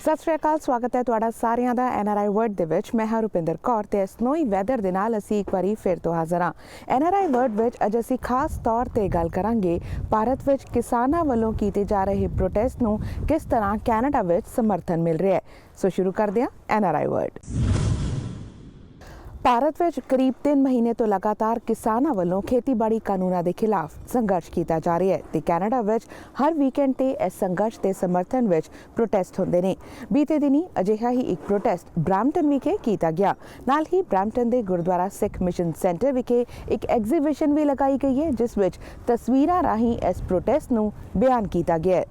सत श्री अकाल, स्वागत है तुहाडा सारिਆਂ ਦਾ NRI वर्ड ਦੇ ਵਿੱਚ। मैं ਹਾਂ ਰੁਪਿੰਦਰ ਕੌਰ ਤੇ ਸਨੋਈ ਵੈਦਰ ਦੇ ਨਾਲ ਅਸੀਂ ਇੱਕ ਵਾਰੀ ਫਿਰ ਤੋਂ ਹਾਜ਼ਰ ਹਾਂ। NRI वर्ड ਵਿੱਚ ਅੱਜ ਅਸੀਂ ਖਾਸ ਤੌਰ ਤੇ ਗੱਲ ਕਰਾਂਗੇ ਭਾਰਤ ਵਿੱਚ ਕਿਸਾਨਾਂ ਵੱਲੋਂ ਕੀਤੇ ਜਾ ਰਹੇ ਪ੍ਰੋਟੈਸਟ ਨੂੰ ਕਿਸ ਤਰ੍ਹਾਂ ਕੈਨੇਡਾ ਵਿੱਚ ਸਮਰਥਨ ਮਿਲ ਰਿਹਾ ਹੈ। ਸੋ ਸ਼ੁਰੂ ਕਰਦੇ ਹਾਂ NRI वर्ड। ਭਾਰਤ ਵਿੱਚ ਕਰੀਬ 3 ਮਹੀਨੇ ਤੋਂ ਲਗਾਤਾਰ ਕਿਸਾਨਾਂ ਵੱਲੋਂ ਖੇਤੀਬਾੜੀ ਕਾਨੂੰਨਾਂ ਦੇ ਖਿਲਾਫ ਸੰਘਰਸ਼ ਕੀਤਾ ਜਾ ਰਿਹਾ ਹੈ ਤੇ ਕੈਨੇਡਾ ਵਿੱਚ ਹਰ ਵੀਕਐਂਡ ਤੇ ਇਸ ਸੰਘਰਸ਼ ਦੇ ਸਮਰਥਨ ਵਿੱਚ ਪ੍ਰੋਟੈਸਟ ਹੁੰਦੇ ਨੇ। ਬੀਤੇ ਦਿਨੀ ਅਜਿਹਾ ਹੀ ਇੱਕ ਪ੍ਰੋਟੈਸਟ ਬ੍ਰੈਂਪਟਨ ਵਿਖੇ ਕੀਤਾ ਗਿਆ। ਨਾਲ ਹੀ ਬ੍ਰੈਂਪਟਨ ਦੇ ਗੁਰਦੁਆਰਾ ਸਿੱਖ ਮਿਸ਼ਨ ਸੈਂਟਰ ਵਿਖੇ ਇੱਕ ਐਗਜ਼ੀਬਿਸ਼ਨ ਵੀ ਲਗਾਈ ਗਈ ਹੈ ਜਿਸ ਵਿੱਚ ਤਸਵੀਰਾਂ ਰਾਹੀਂ ਇਸ ਪ੍ਰੋਟੈਸਟ ਨੂੰ ਬਿਆਨ ਕੀਤਾ ਗਿਆ ਹੈ।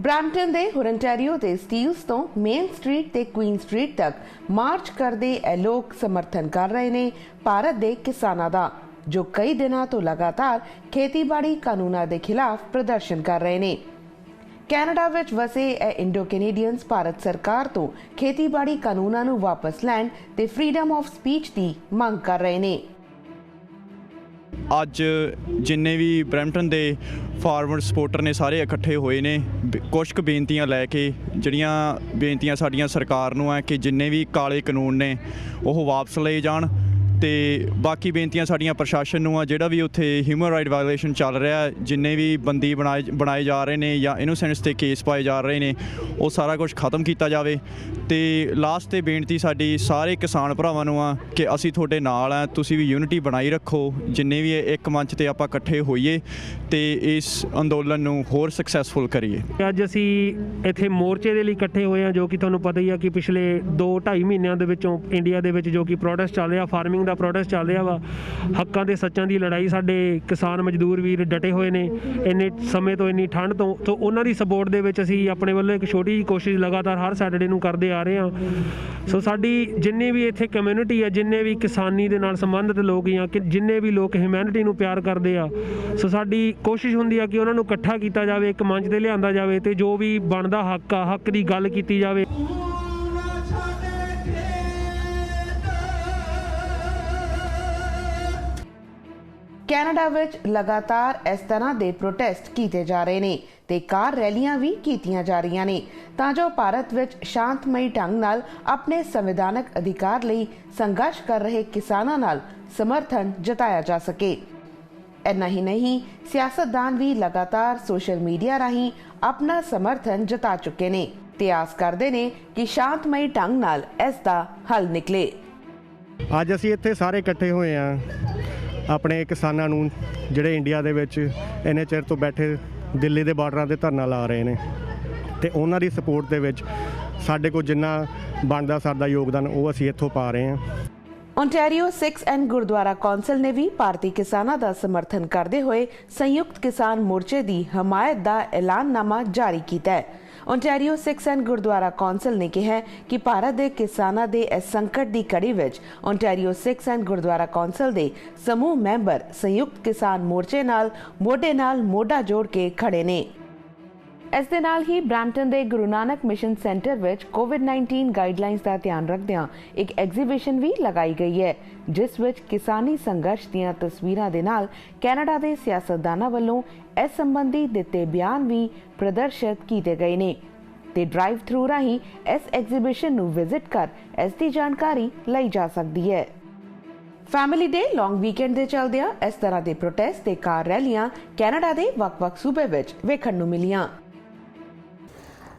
ਬ੍ਰੈਂਪਟਨ ਦੇ ਹੋਰੰਟੈਰੀਓ ਦੇ ਸਟੀਲਸ ਤੋਂ ਮੇਨ ਸਟਰੀਟ ਤੇ ਕੁਈਨ ਸਟਰੀਟ ਤੱਕ ਮਾਰਚ ਕਰਦੇ ਇਹ ਲੋਕ ਸਮਰਥਨ ਕਰ ਰਹੇ ਨੇ ਭਾਰਤ ਦੇ ਕਿਸਾਨਾਂ ਦਾ, ਜੋ ਕਈ ਦਿਨਾਂ ਤੋਂ ਲਗਾਤਾਰ ਖੇਤੀਬਾੜੀ ਕਾਨੂੰਨਾਂ ਦੇ ਖਿਲਾਫ ਪ੍ਰਦਰਸ਼ਨ ਕਰ ਰਹੇ ਨੇ। ਕੈਨੇਡਾ ਵਿੱਚ ਵਸੇ ਇਹ ਇੰਡੋ ਕੈਨੇਡੀਅਨਸ ਭਾਰਤ ਸਰਕਾਰ ਤੋਂ ਖੇਤੀਬਾੜੀ ਕਾਨੂੰਨਾਂ ਨੂੰ ਵਾਪਸ ਲੈਣ ਤੇ ਫਰੀडम ਆਫ ਸਪੀਚ ਦੀ ਮੰਗ ਕਰ ਰਹੇ ਨੇ। ਅੱਜ ਜਿੰਨੇ ਵੀ ਬ੍ਰੈਂਪਟਨ ਦੇ ਫਾਰਮਰ ਸਪੋਰਟਰ ਨੇ ਸਾਰੇ ਇਕੱਠੇ ਹੋਏ ਨੇ ਕੁਝ ਕੁ ਬੇਨਤੀਆਂ ਲੈ ਕੇ, ਜਿਹੜੀਆਂ ਬੇਨਤੀਆਂ ਸਾਡੀਆਂ ਸਰਕਾਰ ਨੂੰ ਹੈ ਕਿ ਜਿੰਨੇ ਵੀ ਕਾਲੇ ਕਾਨੂੰਨ ਨੇ ਉਹ ਵਾਪਸ ਲਏ ਜਾਣ ਤੇ ਬਾਕੀ ਬੇਨਤੀਆਂ ਸਾਡੀਆਂ ਪ੍ਰਸ਼ਾਸਨ ਨੂੰ ਆ ਜਿਹੜਾ ਵੀ ਉੱਥੇ ਹਿਊਮਨ ਰਾਈਟ ਵਾਇਓਲੇਸ਼ਨ ਚੱਲ ਰਿਹਾ, ਜਿੰਨੇ ਵੀ ਬੰਦੀ ਬਣਾਏ ਜਾ ਰਹੇ ਨੇ ਜਾਂ ਇਨੋਸੈਂਟਸ ਤੇ ਕੇਸ ਪਾਏ ਜਾ ਰਹੇ ਨੇ ਉਹ ਸਾਰਾ ਕੁਝ ਖਤਮ ਕੀਤਾ ਜਾਵੇ। ਤੇ ਲਾਸਟ ਤੇ ਬੇਨਤੀ ਸਾਡੀ ਸਾਰੇ ਕਿਸਾਨ ਭਰਾਵਾਂ ਨੂੰ ਆ ਕਿ ਅਸੀਂ ਤੁਹਾਡੇ ਨਾਲ ਆ, ਤੁਸੀਂ ਵੀ ਯੂਨਿਟੀ ਬਣਾਈ ਰੱਖੋ, ਜਿੰਨੇ ਵੀ ਇੱਕ ਮੰਚ ਤੇ ਆਪਾਂ ਇਕੱਠੇ ਹੋਈਏ ਤੇ ਇਸ ਅੰਦੋਲਨ ਨੂੰ ਹੋਰ ਸਕਸੈਸਫੁਲ ਕਰੀਏ। ਅੱਜ ਅਸੀਂ ਇੱਥੇ ਮੋਰਚੇ ਦੇ ਲਈ ਇਕੱਠੇ ਹੋਏ ਹਾਂ, ਜੋ ਕਿ ਤੁਹਾਨੂੰ ਪਤਾ ਹੀ ਆ ਕਿ ਪਿਛਲੇ 2-2.5 ਮਹੀਨਿਆਂ ਦੇ ਵਿੱਚੋਂ ਇੰਡੀਆ ਦੇ ਵਿੱਚ ਜੋ ਕਿ ਪ੍ਰੋਟੈਸਟ ਚੱਲ ਰਿਹਾ, ਫਾਰਮਿੰਗ ਦਾ ਪ੍ਰੋਟੈਸਟ ਚੱਲ ਰਿਹਾ ਵਾ, ਹੱਕਾਂ ਦੇ ਸੱਚਾਂ ਦੀ ਲੜਾਈ ਸਾਡੇ ਕਿਸਾਨ ਮਜ਼ਦੂਰ ਵੀਰ ਡਟੇ ਹੋਏ ਨੇ ਇੰਨੇ ਸਮੇਂ ਤੋਂ, ਇੰਨੀ ਠੰਡ ਤੋਂ। ਤਾਂ ਉਹਨਾਂ ਦੀ ਸਪੋਰਟ ਦੇ ਵਿੱਚ ਅਸੀਂ ਆਪਣੇ ਵੱਲੋਂ ਇੱਕ ਛੋਟੀ ਜਿਹੀ ਕੋਸ਼ਿਸ਼ ਲਗਾਤਾਰ ਹਰ ਸੈਟਰਡੇ ਨੂੰ ਕਰਦੇ ਆ ਰਹੇ ਹਾਂ। ਸੋ ਸਾਡੀ ਜਿੰਨੇ ਵੀ ਇੱਥੇ ਕਮਿਊਨਿਟੀ ਆ, ਜਿੰਨੇ ਵੀ ਕਿਸਾਨੀ ਦੇ ਨਾਲ ਸੰਬੰਧਿਤ ਲੋਕ ਜਾਂ ਕਿ ਜਿੰਨੇ ਵੀ ਲੋਕ ਹਿਊਮੈਨਿਟੀ ਨੂੰ ਪਿਆਰ ਕਰਦੇ ਆ, ਸੋ ਸਾਡੀ ਕੋਸ਼ਿਸ਼ ਹੁੰਦੀ ਆ ਕਿ ਉਹਨਾਂ ਨੂੰ ਇਕੱਠਾ ਕੀਤਾ ਜਾਵੇ, ਇੱਕ ਮੰਚ 'ਤੇ ਲਿਆਂਦਾ ਜਾਵੇ ਤੇ ਜੋ ਵੀ ਬਣਦਾ ਹੱਕ ਆ, ਹੱਕ ਦੀ ਗੱਲ ਕੀਤੀ ਜਾਵੇ। ਕੈਨੇਡਾ ਵਿੱਚ ਲਗਾਤਾਰ ਇਸ ਤਰ੍ਹਾਂ ਦੇ ਪ੍ਰੋਟੈਸਟ ਕੀਤੇ ਜਾ ਰਹੇ ਨੇ ਤੇ ਕਾਰ ਰੈਲੀਆਂ ਵੀ ਕੀਤੀਆਂ ਜਾ ਰਹੀਆਂ ਨੇ ਤਾਂ ਜੋ ਭਾਰਤ ਵਿੱਚ ਸ਼ਾਂਤਮਈ ਢੰਗ ਨਾਲ ਆਪਣੇ ਸੰਵਿਧਾਨਕ ਅਧਿਕਾਰ ਲਈ ਸੰਘਰਸ਼ ਕਰ ਰਹੇ ਕਿਸਾਨਾਂ ਨਾਲ ਸਮਰਥਨ ਜਤਾਇਆ ਜਾ ਸਕੇ। ਇੰਨਾ ਹੀ ਨਹੀਂ, ਸਿਆਸਤਦਾਨ ਵੀ ਲਗਾਤਾਰ ਸੋਸ਼ਲ ਮੀਡੀਆ ਰਾਹੀਂ ਆਪਣਾ ਸਮਰਥਨ ਜਤਾ ਚੁੱਕੇ ਨੇ ਤੇ ਆਸ ਕਰਦੇ ਨੇ ਕਿ ਸ਼ਾਂਤਮਈ ਢੰਗ ਨਾਲ ਇਸ ਦਾ ਹੱਲ ਨਿਕਲੇ। ਅੱਜ ਅਸੀਂ ਇੱਥੇ ਸਾਰੇ ਇਕੱਠੇ ਹੋਏ ਹਾਂ ਆਪਣੇ ਕਿਸਾਨਾਂ ਨੂੰ ਜਿਹੜੇ ਇੰਡੀਆ ਦੇ ਵਿੱਚ ਇੰਨੇ ਚਿਰ ਤੋਂ ਬੈਠੇ ਦਿੱਲੀ ਦੇ ਬਾਰਡਰਾਂ 'ਤੇ ਧਰਨਾ ਲਾ ਰਹੇ ਨੇ ਤੇ ਉਹਨਾਂ ਦੀ ਸਪੋਰਟ ਦੇ ਵਿੱਚ ਸਾਡੇ ਕੋਲ ਜਿੰਨਾ ਬਣਦਾ ਸਾਡਾ ਯੋਗਦਾਨ ਉਹ ਅਸੀਂ ਇੱਥੋਂ ਪਾ ਰਹੇ ਹਾਂ। Ontario Sikh and Gurdwara council ਨੇ ਵੀ ਭਾਰਤੀ ਕਿਸਾਨਾਂ ਦਾ ਸਮਰਥਨ ਕਰਦੇ ਹੋਏ ਸੰਯੁਕਤ ਕਿਸਾਨ ਮੋਰਚੇ ਦੀ ਹਮਾਇਤ ਦਾ ਐਲਾਨਨਾਮਾ ਜਾਰੀ ਕੀਤਾ ਹੈ। Ontario Sikh and Gurdwara council ਨੇ ਕਿਹਾ ਕਿ ਭਾਰਤ ਦੇ ਕਿਸਾਨਾਂ ਦੇ ਇਸ ਸੰਕਟ ਦੀ ਕੜੀ ਵਿੱਚ Ontario Sikh and Gurdwara council ਦੇ ਸਮੂਹ ਮੈਂਬਰ ਸੰਯੁਕਤ ਕਿਸਾਨ ਮੋਰਚੇ ਨਾਲ ਮੋਢਾ ਜੋੜ ਕੇ ਖੜੇ ਨੇ। ਇਸ ਦੇ ਨਾਲ ਹੀ ਬ੍ਰੈਂਪਟਨ ਦੇ ਗੁਰੂ ਨਾਨਕ ਮਿਸ਼ਨ ਸੈਂਟਰ ਵਿੱਚ ਕੋਵਿਡ-19 ਗਾਈਡਲਾਈਨਸ ਦਾ ਧਿਆਨ ਰੱਖਦਿਆਂ ਇੱਕ ਐਗਜ਼ੀਬਿਸ਼ਨ ਵੀ ਲਗਾਈ ਗਈ ਹੈ ਜਿਸ ਵਿੱਚ ਕਿਸਾਨੀ ਸੰਘਰਸ਼ ਦੀਆਂ ਤਸਵੀਰਾਂ ਦੇ ਨਾਲ ਕੈਨੇਡਾ ਦੇ ਸਿਆਸਤਦਾਨਾਂ ਵੱਲੋਂ ਇਸ ਸੰਬੰਧੀ ਦਿੱਤੇ ਬਿਆਨ ਵੀ ਪ੍ਰਦਰਸ਼ਿਤ ਕੀਤੇ ਗਏ ਨੇ ਤੇ ਡਰਾਈਵ ਥਰੂ ਰਾਹੀਂ ਇਸ ਐਗਜ਼ੀਬਿਸ਼ਨ ਨੂੰ ਵਿਜ਼ਿਟ ਕਰ ਇਸ ਦੀ ਜਾਣਕਾਰੀ ਲਈ ਜਾ ਸਕਦੀ ਹੈ। ਫੈਮਿਲੀ ਡੇ ਲੌਂਗ ਵੀਕਐਂਡ ਦੇ ਚੱਲਦਿਆਂ ਇਸ ਤਰ੍ਹਾਂ ਦੇ ਪ੍ਰੋਟੈਸਟ ਤੇ ਕਾਰ ਰੈਲੀਆਂ ਕੈਨੇਡਾ ਦੇ ਵੱਖ-ਵੱਖ ਸੂਬੇ ਵਿੱਚ ਵੇਖਣ ਨੂੰ ਮਿਲੀਆਂ।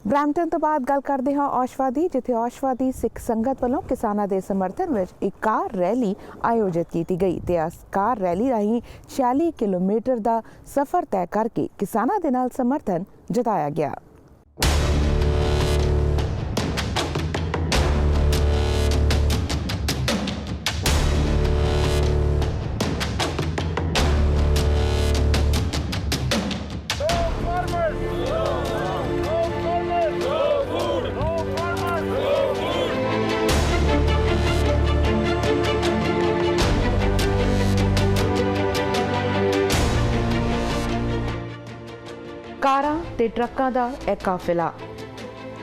ਬ੍ਰੈਂਪਟਨ ਤੋਂ ਬਾਅਦ ਗੱਲ ਕਰਦੇ ਹਾਂ ਔਸ਼ਵਾ ਦੀ, ਜਿੱਥੇ ਔਸ਼ਵਾ ਦੀ ਸਿੱਖ ਸੰਗਤ ਵੱਲੋਂ ਕਿਸਾਨਾਂ ਦੇ ਸਮਰਥਨ ਵਿੱਚ ਇੱਕ ਕਾਰ ਰੈਲੀ ਆਯੋਜਿਤ ਕੀਤੀ ਗਈ ਤੇ ਇਸ ਕਾਰ ਰੈਲੀ ਰਾਹੀਂ 46 ਕਿਲੋਮੀਟਰ ਦਾ ਸਫ਼ਰ ਤੈਅ ਕਰਕੇ ਕਿਸਾਨਾਂ ਦੇ ਨਾਲ ਸਮਰਥਨ ਜਤਾਇਆ ਗਿਆ। ਕਾਰਾਂ ਤੇ ਟਰੱਕਾਂ ਦਾ ਇਹ ਕਾਫਿਲਾ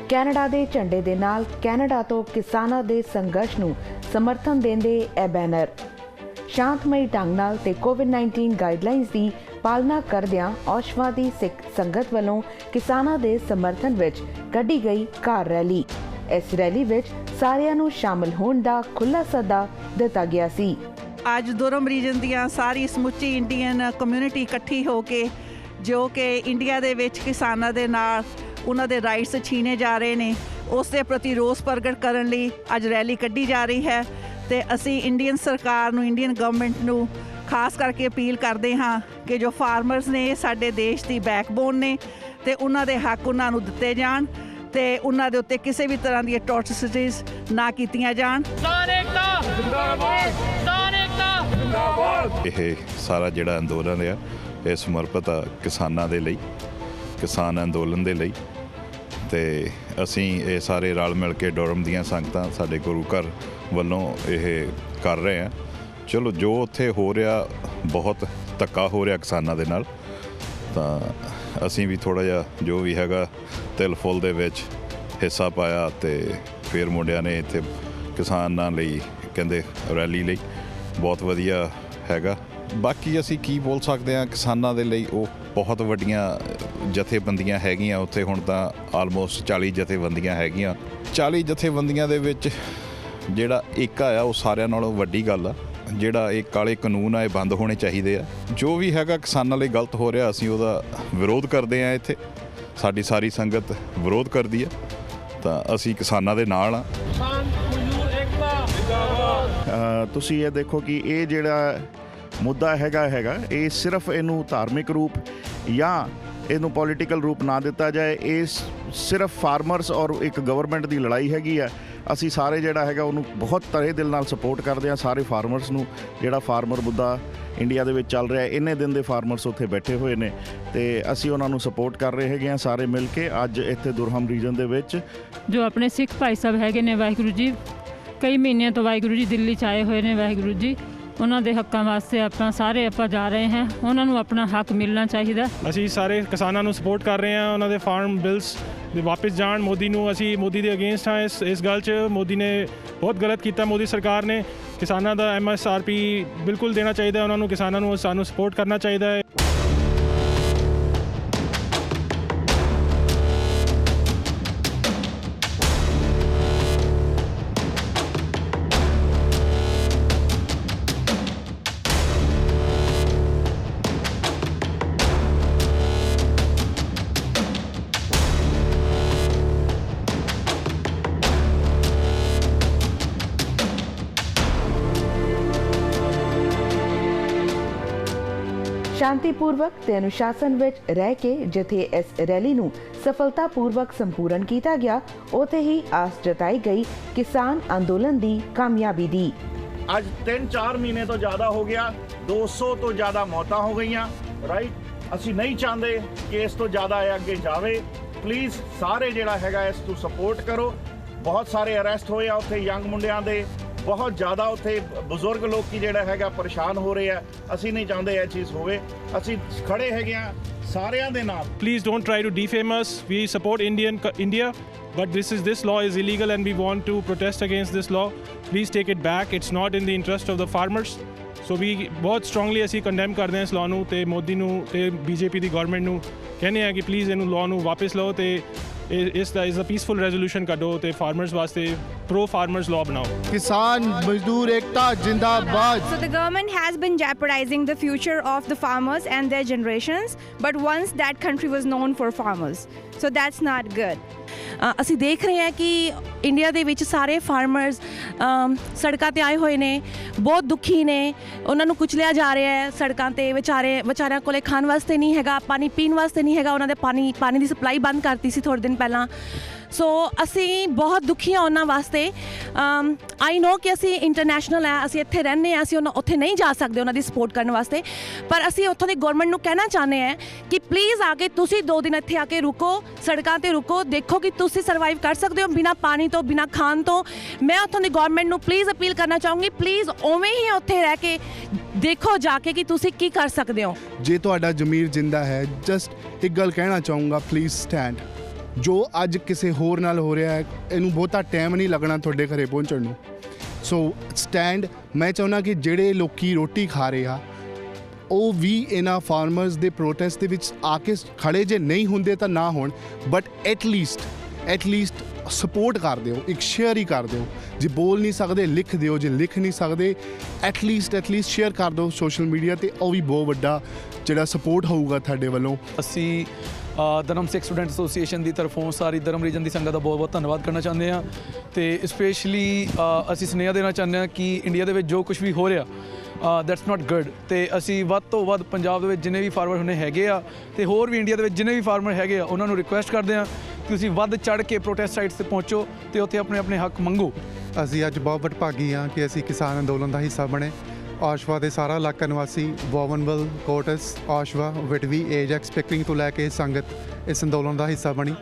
ਕੈਨੇਡਾ ਦੇ ਝੰਡੇ ਦੇ ਨਾਲ ਕੈਨੇਡਾ ਤੋਂ ਕਿਸਾਨਾਂ ਦੇ ਸੰਘਰਸ਼ ਨੂੰ ਸਮਰਥਨ ਦਿੰਦੇ ਇਹ ਬੈਨਰ ਸ਼ਾਂਤਮਈ ਢੰਗ ਨਾਲ ਤੇ ਕੋਵਿਡ-19 ਗਾਈਡਲਾਈਨਸ ਦੀ ਪਾਲਣਾ ਕਰਦਿਆਂ ਔਸ਼ਵਾ ਦੀ ਸਿੱਖ ਸੰਗਤ ਵੱਲੋਂ ਕਿਸਾਨਾਂ ਦੇ ਸਮਰਥਨ ਵਿੱਚ ਕੱਢੀ ਗਈ ਕਾਰ ਰੈਲੀ। ਇਸ ਰੈਲੀ ਵਿੱਚ ਸਾਰਿਆਂ ਨੂੰ ਸ਼ਾਮਲ ਹੋਣ ਦਾ ਖੁੱਲ੍ਹਾ ਸੱਦਾ ਦਿੱਤਾ ਗਿਆ ਸੀ। ਅੱਜ ਦੁਰਮ ਰੀਜਨ ਦੀਆਂ ਸਾਰੀ ਸਮੁੱਚੀ ਇੰਡੀਅਨ ਕਮਿਊਨਿਟੀ ਇਕੱਠੀ ਹੋ ਕੇ ਜੋ ਕਿ ਇੰਡੀਆ ਦੇ ਵਿੱਚ ਕਿਸਾਨਾਂ ਦੇ ਨਾਲ ਉਹਨਾਂ ਦੇ ਰਾਈਟਸ ਛੀਨੇ ਜਾ ਰਹੇ ਨੇ ਉਸ ਦੇ ਪ੍ਰਤੀ ਰੋਸ ਪ੍ਰਗਟ ਕਰਨ ਲਈ ਅੱਜ ਰੈਲੀ ਕੱਢੀ ਜਾ ਰਹੀ ਹੈ ਤੇ ਅਸੀਂ ਇੰਡੀਅਨ ਸਰਕਾਰ ਨੂੰ ਇੰਡੀਅਨ ਗਵਰਨਮੈਂਟ ਨੂੰ ਖਾਸ ਕਰਕੇ ਅਪੀਲ ਕਰਦੇ ਹਾਂ ਕਿ ਜੋ ਫਾਰਮਰਸ ਨੇ ਇਹ ਸਾਡੇ ਦੇਸ਼ ਦੀ ਬੈਕਬੋਨ ਨੇ ਤੇ ਉਹਨਾਂ ਦੇ ਹੱਕ ਉਹਨਾਂ ਨੂੰ ਦਿੱਤੇ ਜਾਣ ਤੇ ਉਹਨਾਂ ਦੇ ਉੱਤੇ ਕਿਸੇ ਵੀ ਤਰ੍ਹਾਂ ਦੀਆਂ ਟੌਰਚਰਿਟੀਜ਼ ਨਾ ਕੀਤੀਆਂ ਜਾਣ। ਇਹ ਸਾਰਾ ਜਿਹੜਾ ਅੰਦੋਲਨ ਆ ਇਹ ਸਮਰਪਿਤ ਆ ਕਿਸਾਨਾਂ ਦੇ ਲਈ, ਕਿਸਾਨ ਅੰਦੋਲਨ ਦੇ ਲਈ ਤੇ ਅਸੀਂ ਇਹ ਸਾਰੇ ਰਲ ਮਿਲ ਕੇ ਡੋਰਮ ਦੀਆਂ ਸੰਗਤਾਂ ਸਾਡੇ ਗੁਰੂ ਘਰ ਵੱਲੋਂ ਇਹ ਕਰ ਰਹੇ ਆ। ਚਲੋ ਜੋ ਉੱਥੇ ਹੋ ਰਿਹਾ ਬਹੁਤ ਧੱਕਾ ਹੋ ਰਿਹਾ ਕਿਸਾਨਾਂ ਦੇ ਨਾਲ ਤਾਂ ਅਸੀਂ ਵੀ ਥੋੜ੍ਹਾ ਜਿਹਾ ਜੋ ਵੀ ਹੈਗਾ ਤਿਲ ਫੁੱਲ ਦੇ ਵਿੱਚ ਹਿੱਸਾ ਪਾਇਆ ਤੇ ਫਿਰ ਮੁੰਡਿਆਂ ਨੇ ਇੱਥੇ ਕਿਸਾਨਾਂ ਲਈ ਕਹਿੰਦੇ ਰੈਲੀ ਲਈ ਬਹੁਤ ਵਧੀਆ ਹੈਗਾ। ਬਾਕੀ ਅਸੀਂ ਕੀ ਬੋਲ ਸਕਦੇ ਹਾਂ ਕਿਸਾਨਾਂ ਦੇ ਲਈ ਉਹ ਬਹੁਤ ਵੱਡੀਆਂ ਜਥੇਬੰਦੀਆਂ ਹੈਗੀਆਂ ਉੱਥੇ ਹੁਣ ਤਾਂ ਆਲਮੋਸਟ 40 ਜਥੇਬੰਦੀਆਂ ਹੈਗੀਆਂ। 40 ਜਥੇਬੰਦੀਆਂ ਦੇ ਵਿੱਚ ਜਿਹੜਾ ਏਕਾ ਆ ਉਹ ਸਾਰਿਆਂ ਨਾਲੋਂ ਵੱਡੀ ਗੱਲ ਆ। ਜਿਹੜਾ ਇਹ ਕਾਲੇ ਕਾਨੂੰਨ ਆ ਇਹ ਬੰਦ ਹੋਣੇ ਚਾਹੀਦੇ ਆ। ਜੋ ਵੀ ਹੈਗਾ ਕਿਸਾਨਾਂ ਲਈ ਗਲਤ ਹੋ ਰਿਹਾ ਅਸੀਂ ਉਹਦਾ ਵਿਰੋਧ ਕਰਦੇ ਆ। ਇੱਥੇ ਸਾਡੀ ਸਾਰੀ ਸੰਗਤ ਵਿਰੋਧ ਕਰਦੀ ਆ ਤਾਂ ਅਸੀਂ ਕਿਸਾਨਾਂ ਦੇ ਨਾਲ ਆ। ਤੁਸੀਂ ਇਹ ਦੇਖੋ ਕਿ ਇਹ ਜਿਹੜਾ ਮੁੱਦਾ ਹੈਗਾ ਇਹ ਸਿਰਫ ਇਹਨੂੰ ਧਾਰਮਿਕ ਰੂਪ ਜਾਂ ਇਹਨੂੰ ਪੋਲੀਟੀਕਲ ਰੂਪ ਨਾ ਦਿੱਤਾ ਜਾਏ। ਇਹ ਸਿਰਫ ਫਾਰਮਰਸ ਔਰ ਇੱਕ ਗਵਰਨਮੈਂਟ ਦੀ ਲੜਾਈ ਹੈਗੀ ਆ। ਅਸੀਂ ਸਾਰੇ ਜਿਹੜਾ ਹੈਗਾ ਉਹਨੂੰ ਬਹੁਤ ਤਰੇ ਦਿਲ ਨਾਲ ਸਪੋਰਟ ਕਰਦੇ ਹਾਂ। ਸਾਰੇ ਫਾਰਮਰਸ ਨੂੰ ਜਿਹੜਾ ਫਾਰਮਰ ਮੁੱਦਾ ਇੰਡੀਆ ਦੇ ਵਿੱਚ ਚੱਲ ਰਿਹਾ ਇੰਨੇ ਦਿਨ ਦੇ ਫਾਰਮਰਸ ਉੱਥੇ ਬੈਠੇ ਹੋਏ ਨੇ ਤੇ ਅਸੀਂ ਉਹਨਾਂ ਨੂੰ ਸਪੋਰਟ ਕਰ ਰਹੇ ਹੈਗੇ ਹਾਂ ਸਾਰੇ ਮਿਲ ਕੇ। ਅੱਜ ਇੱਥੇ ਦੁਰਹਮ ਰੀਜਨ ਦੇ ਵਿੱਚ ਜੋ ਆਪਣੇ ਸਿੱਖ ਭਾਈ ਸਾਹਿਬ ਹੈਗੇ ਨੇ ਵਾਹਿਗੁਰੂ ਜੀ ਕਈ ਮਹੀਨਿਆਂ ਤੋਂ ਵਾਹਿਗੁਰੂ ਜੀ ਦਿੱਲੀ 'ਚ ਆਏ ਹੋਏ ਨੇ ਵਾਹਿਗੁਰੂ ਜੀ ਉਹਨਾਂ ਦੇ ਹੱਕਾਂ ਵਾਸਤੇ ਆਪਾਂ ਜਾ ਰਹੇ ਹਾਂ। ਉਹਨਾਂ ਨੂੰ ਆਪਣਾ ਹੱਕ ਮਿਲਣਾ ਚਾਹੀਦਾ। ਅਸੀਂ ਸਾਰੇ ਕਿਸਾਨਾਂ ਨੂੰ ਸਪੋਰਟ ਕਰ ਰਹੇ ਹਾਂ। ਉਹਨਾਂ ਦੇ ਫਾਰਮ ਬਿਲਸ ਵਾਪਸ ਜਾਣ। ਮੋਦੀ ਨੂੰ ਅਸੀਂ ਮੋਦੀ ਦੇ ਅਗੇਂਸਟ ਹਾਂ ਇਸ ਗੱਲ 'ਚ। ਮੋਦੀ ਨੇ ਬਹੁਤ ਗਲਤ ਕੀਤਾ। ਮੋਦੀ ਸਰਕਾਰ ਨੇ ਕਿਸਾਨਾਂ ਦਾ MSRP ਬਿਲਕੁਲ ਦੇਣਾ ਚਾਹੀਦਾ ਉਹਨਾਂ ਨੂੰ। ਕਿਸਾਨਾਂ ਨੂੰ ਸਾਨੂੰ ਸਪੋਰਟ ਕਰਨਾ ਚਾਹੀਦਾ ਹੈ। ਸ਼ਾਂਤੀਪੂਰਵਕ ਤੇ ਅਨੁਸ਼ਾਸਨ ਵਿੱਚ ਰਹਿ ਕੇ ਜਿੱਥੇ ਇਸ ਰੈਲੀ ਨੂੰ ਸਫਲਤਾਪੂਰਵਕ ਸੰਪੂਰਨ ਕੀਤਾ ਗਿਆ ਉੱਥੇ ਹੀ ਆਸ ਜਤਾਈ ਗਈ ਕਿਸਾਨ ਅੰਦੋਲਨ ਦੀ ਕਾਮਯਾਬੀ ਦੀ। ਅੱਜ 3-4 ਮਹੀਨੇ ਤੋਂ ਜ਼ਿਆਦਾ ਹੋ ਗਿਆ। 200 ਤੋਂ ਜ਼ਿਆਦਾ ਮੌਤਾਂ ਹੋ ਗਈਆਂ। ਰਾਈਟ ਅਸੀਂ ਨਹੀਂ ਚਾਹੁੰਦੇ ਕਿ ਇਸ ਤੋਂ ਜ਼ਿਆਦਾ ਇਹ ਅੱਗੇ ਜਾਵੇ। ਪਲੀਜ਼ ਸਾਰੇ ਜਿਹੜਾ ਹੈਗਾ ਇਸ ਨੂੰ ਸਪੋਰਟ ਕਰੋ। ਬਹੁਤ ਸਾਰੇ ਅਰੈਸਟ ਹੋਏ ਆ ਉੱਥੇ ਯੰਗ ਮੁੰਡਿਆਂ ਦੇ। ਬਹੁਤ ਜ਼ਿਆਦਾ ਉੱਥੇ ਬਜ਼ੁਰਗ ਲੋਕੀ ਜਿਹੜਾ ਹੈਗਾ ਪਰੇਸ਼ਾਨ ਹੋ ਰਹੇ ਆ। ਅਸੀਂ ਨਹੀਂ ਚਾਹੁੰਦੇ ਇਹ ਚੀਜ਼ ਹੋਵੇ। ਅਸੀਂ ਖੜੇ ਹੈਗੇ ਆ ਸਾਰਿਆਂ ਦੇ ਨਾਲ। Please don't try to defame us. We support India, but this law is illegal and we want to protest against this law. Please take it back. It's not in the interest of the farmers. So we ਬਹੁਤ strongly ਅਸੀਂ condemn ਕਰਦੇ ਹਾਂ ਇਸ law ਨੂੰ ਤੇ ਮੋਦੀ ਨੂੰ ਤੇ BJP ਦੀ government ਨੂੰ ਕਹਿੰਦੇ ਆ ਕਿ ਪਲੀਜ਼ ਇਹਨੂੰ law ਨੂੰ ਵਾਪਸ ਲਓ ਤੇ ਇਸ ਦਾ ਪੀਸਫੁਲ ਰੈਜ਼ੋਲੂਸ਼ਨ ਕੱਢੋ ਤੇ ਫਾਰਮਰਸ ਵਾਸਤੇ ਪ੍ਰੋ ਫਾਰਮਰਸ ਲਾਅ ਬਣਾਓ। ਕਿਸਾਨ ਮਜ਼ਦੂਰ ਏਕਤਾ ਜਿੰਦਾਬਾਦ। So the government has been jeopardizing the future of the farmers and their generations, but once that country was known for farmers, so that's not good. ਅਸੀਂ ਦੇਖ ਰਹੇ ਹਾਂ ਕਿ ਇੰਡੀਆ ਦੇ ਵਿੱਚ ਸਾਰੇ ਫਾਰਮਰਸ ਸੜਕਾਂ ਤੇ ਆਏ ਹੋਏ ਨੇ, ਬਹੁਤ ਦੁਖੀ ਨੇ। ਉਹਨਾਂ ਨੂੰ ਕੁਚਲਿਆ ਜਾ ਰਿਹਾ ਹੈ ਸੜਕਾਂ ਤੇ। ਵਿਚਾਰਿਆਂ ਕੋਲੇ ਖਾਣ ਵਾਸਤੇ ਨਹੀਂ ਹੈਗਾ, ਪਾਣੀ ਪੀਣ ਵਾਸਤੇ ਨਹੀਂ ਹੈਗਾ। ਉਹਨਾਂ ਦੇ ਪਾਣੀ ਦੀ ਸਪਲਾਈ ਬੰਦ ਕਰਤੀ ਸੀ ਥੋੜ੍ਹੇ ਦਿਨ ਪਹਿਲਾਂ। ਸੋ ਅਸੀਂ ਬਹੁਤ ਦੁਖੀ ਹਾਂ ਉਹਨਾਂ ਵਾਸਤੇ। ਆਈ ਨੋ ਕਿ ਅਸੀਂ ਇੰਟਰਨੈਸ਼ਨਲ ਹੈ, ਅਸੀਂ ਇੱਥੇ ਰਹਿੰਦੇ ਹਾਂ, ਅਸੀਂ ਉੱਥੇ ਨਹੀਂ ਜਾ ਸਕਦੇ ਉਹਨਾਂ ਦੀ ਸਪੋਰਟ ਕਰਨ ਵਾਸਤੇ। ਪਰ ਅਸੀਂ ਉੱਥੋਂ ਦੀ ਗਵਰਨਮੈਂਟ ਨੂੰ ਕਹਿਣਾ ਚਾਹੁੰਦੇ ਹਾਂ ਕਿ ਪਲੀਜ਼ ਆ ਕੇ ਤੁਸੀਂ 2 ਦਿਨ ਇੱਥੇ ਆ ਕੇ ਰੁਕੋ, ਸੜਕਾਂ 'ਤੇ ਰੁਕੋ, ਦੇਖੋ ਕਿ ਤੁਸੀਂ ਸਰਵਾਈਵ ਕਰ ਸਕਦੇ ਹੋ ਬਿਨਾਂ ਪਾਣੀ ਤੋਂ, ਬਿਨਾਂ ਖਾਣ ਤੋਂ। ਮੈਂ ਉੱਥੋਂ ਦੀ ਗਵਰਨਮੈਂਟ ਨੂੰ ਪਲੀਜ਼ ਅਪੀਲ ਕਰਨਾ ਚਾਹੂੰਗੀ, ਪਲੀਜ਼ ਉਵੇਂ ਹੀ ਉੱਥੇ ਰਹਿ ਕੇ ਦੇਖੋ ਜਾ ਕੇ ਕਿ ਤੁਸੀਂ ਕੀ ਕਰ ਸਕਦੇ ਹੋ। ਜੇ ਤੁਹਾਡਾ ਜ਼ਮੀਰ ਜਿੰਦਾ ਹੈ, ਜਸਟ ਇੱਕ ਗੱਲ ਕਹਿਣਾ ਚਾਹੂੰਗਾ, ਪਲੀਜ਼ ਸਟੈਂਡ। ਜੋ ਅੱਜ ਕਿਸੇ ਹੋਰ ਨਾਲ ਹੋ ਰਿਹਾ ਹੈ, ਇਹਨੂੰ ਬਹੁਤਾ ਟਾਈਮ ਨਹੀਂ ਲੱਗਣਾ ਤੁਹਾਡੇ ਘਰੇ ਪਹੁੰਚਣ ਨੂੰ। ਸੋ ਸਟੈਂਡ ਮੈਂ ਚਾਹੁੰਦਾ ਕਿ ਜਿਹੜੇ ਲੋਕੀ ਰੋਟੀ ਖਾ ਰਹੇ ਆ ਉਹ ਵੀ ਇਹਨਾਂ ਫਾਰਮਰਸ ਦੇ ਪ੍ਰੋਟੈਸਟ ਦੇ ਵਿੱਚ ਆ ਕੇ ਖੜੇ, ਜੇ ਨਹੀਂ ਹੁੰਦੇ ਤਾਂ ਨਾ ਹੋਣ, ਬਟ ਐਟਲੀਸਟ ਸਪੋਰਟ ਕਰ ਦਿਓ, ਇੱਕ ਸ਼ੇਅਰ ਹੀ ਕਰ ਦਿਓ। ਜੇ ਬੋਲ ਨਹੀਂ ਸਕਦੇ ਲਿਖ ਦਿਓ, ਜੇ ਲਿਖ ਨਹੀਂ ਸਕਦੇ ਐਟਲੀਸਟ ਸ਼ੇਅਰ ਕਰ ਦਿਓ ਸੋਸ਼ਲ ਮੀਡੀਆ 'ਤੇ। ਉਹ ਵੀ ਬਹੁਤ ਵੱਡਾ ਜਿਹੜਾ ਸਪੋਰਟ ਹੋਊਗਾ ਤੁਹਾਡੇ ਵੱਲੋਂ। ਅਸੀਂ ਧਰਮ ਸਿੱਖ ਸਟੂਡੈਂਟ ਐਸੋਸੀਏਸ਼ਨ ਦੀ ਤਰਫੋਂ ਸਾਰੀ ਧਰਮ ਰੀਜਨ ਦੀ ਸੰਗਤ ਦਾ ਬਹੁਤ ਬਹੁਤ ਧੰਨਵਾਦ ਕਰਨਾ ਚਾਹੁੰਦੇ ਹਾਂ ਅਤੇ ਸਪੈਸ਼ਲੀ ਅਸੀਂ ਸੁਨੇਹਾ ਦੇਣਾ ਚਾਹੁੰਦੇ ਹਾਂ ਕਿ ਇੰਡੀਆ ਦੇ ਵਿੱਚ ਜੋ ਕੁਝ ਵੀ ਹੋ ਰਿਹਾ ਦੈਟਸ ਨਾਟ ਗੁੱਡ। ਅਤੇ ਅਸੀਂ ਵੱਧ ਤੋਂ ਵੱਧ ਪੰਜਾਬ ਦੇ ਵਿੱਚ ਜਿੰਨੇ ਵੀ ਫਾਰਮਰ ਹੁਣੇ ਹੈਗੇ ਆ ਅਤੇ ਹੋਰ ਵੀ ਇੰਡੀਆ ਦੇ ਵਿੱਚ ਜਿੰਨੇ ਵੀ ਫਾਰਮਰ ਹੈਗੇ ਆ ਉਹਨਾਂ ਨੂੰ ਰਿਕੁਐਸਟ ਕਰਦੇ ਹਾਂ ਕਿ ਤੁਸੀਂ ਵੱਧ ਚੜ੍ਹ ਕੇ ਪ੍ਰੋਟੈਸਟ ਸਾਈਟਸ 'ਤੇ ਪਹੁੰਚੋ ਅਤੇ ਉੱਥੇ ਆਪਣੇ ਆਪਣੇ ਹੱਕ ਮੰਗੋ। ਅਸੀਂ ਅੱਜ ਬਹੁਤ ਵਡਭਾਗੀ ਹਾਂ ਕਿ ਅਸੀਂ ਕਿਸਾਨ ਅੰਦੋਲਨ ਦਾ ਹਿੱਸਾ ਬਣੇ। ਆਸ਼ਵਾ ਦੇ ਸਾਰਾ ਇਲਾਕਾ ਨਿਵਾਸੀ ਵੋਵਨਵਲ, ਕੋਟਸ, ਆਸ਼ਵਾ, ਵਿਟਵੀ, ਏਜੈਕਸ, ਪਿਕਰਿੰਗ ਤੋਂ ਲੈ ਕੇ ਸੰਗਤ ਇਸ ਅੰਦੋਲਨ ਦਾ ਹਿੱਸਾ ਬਣੀ।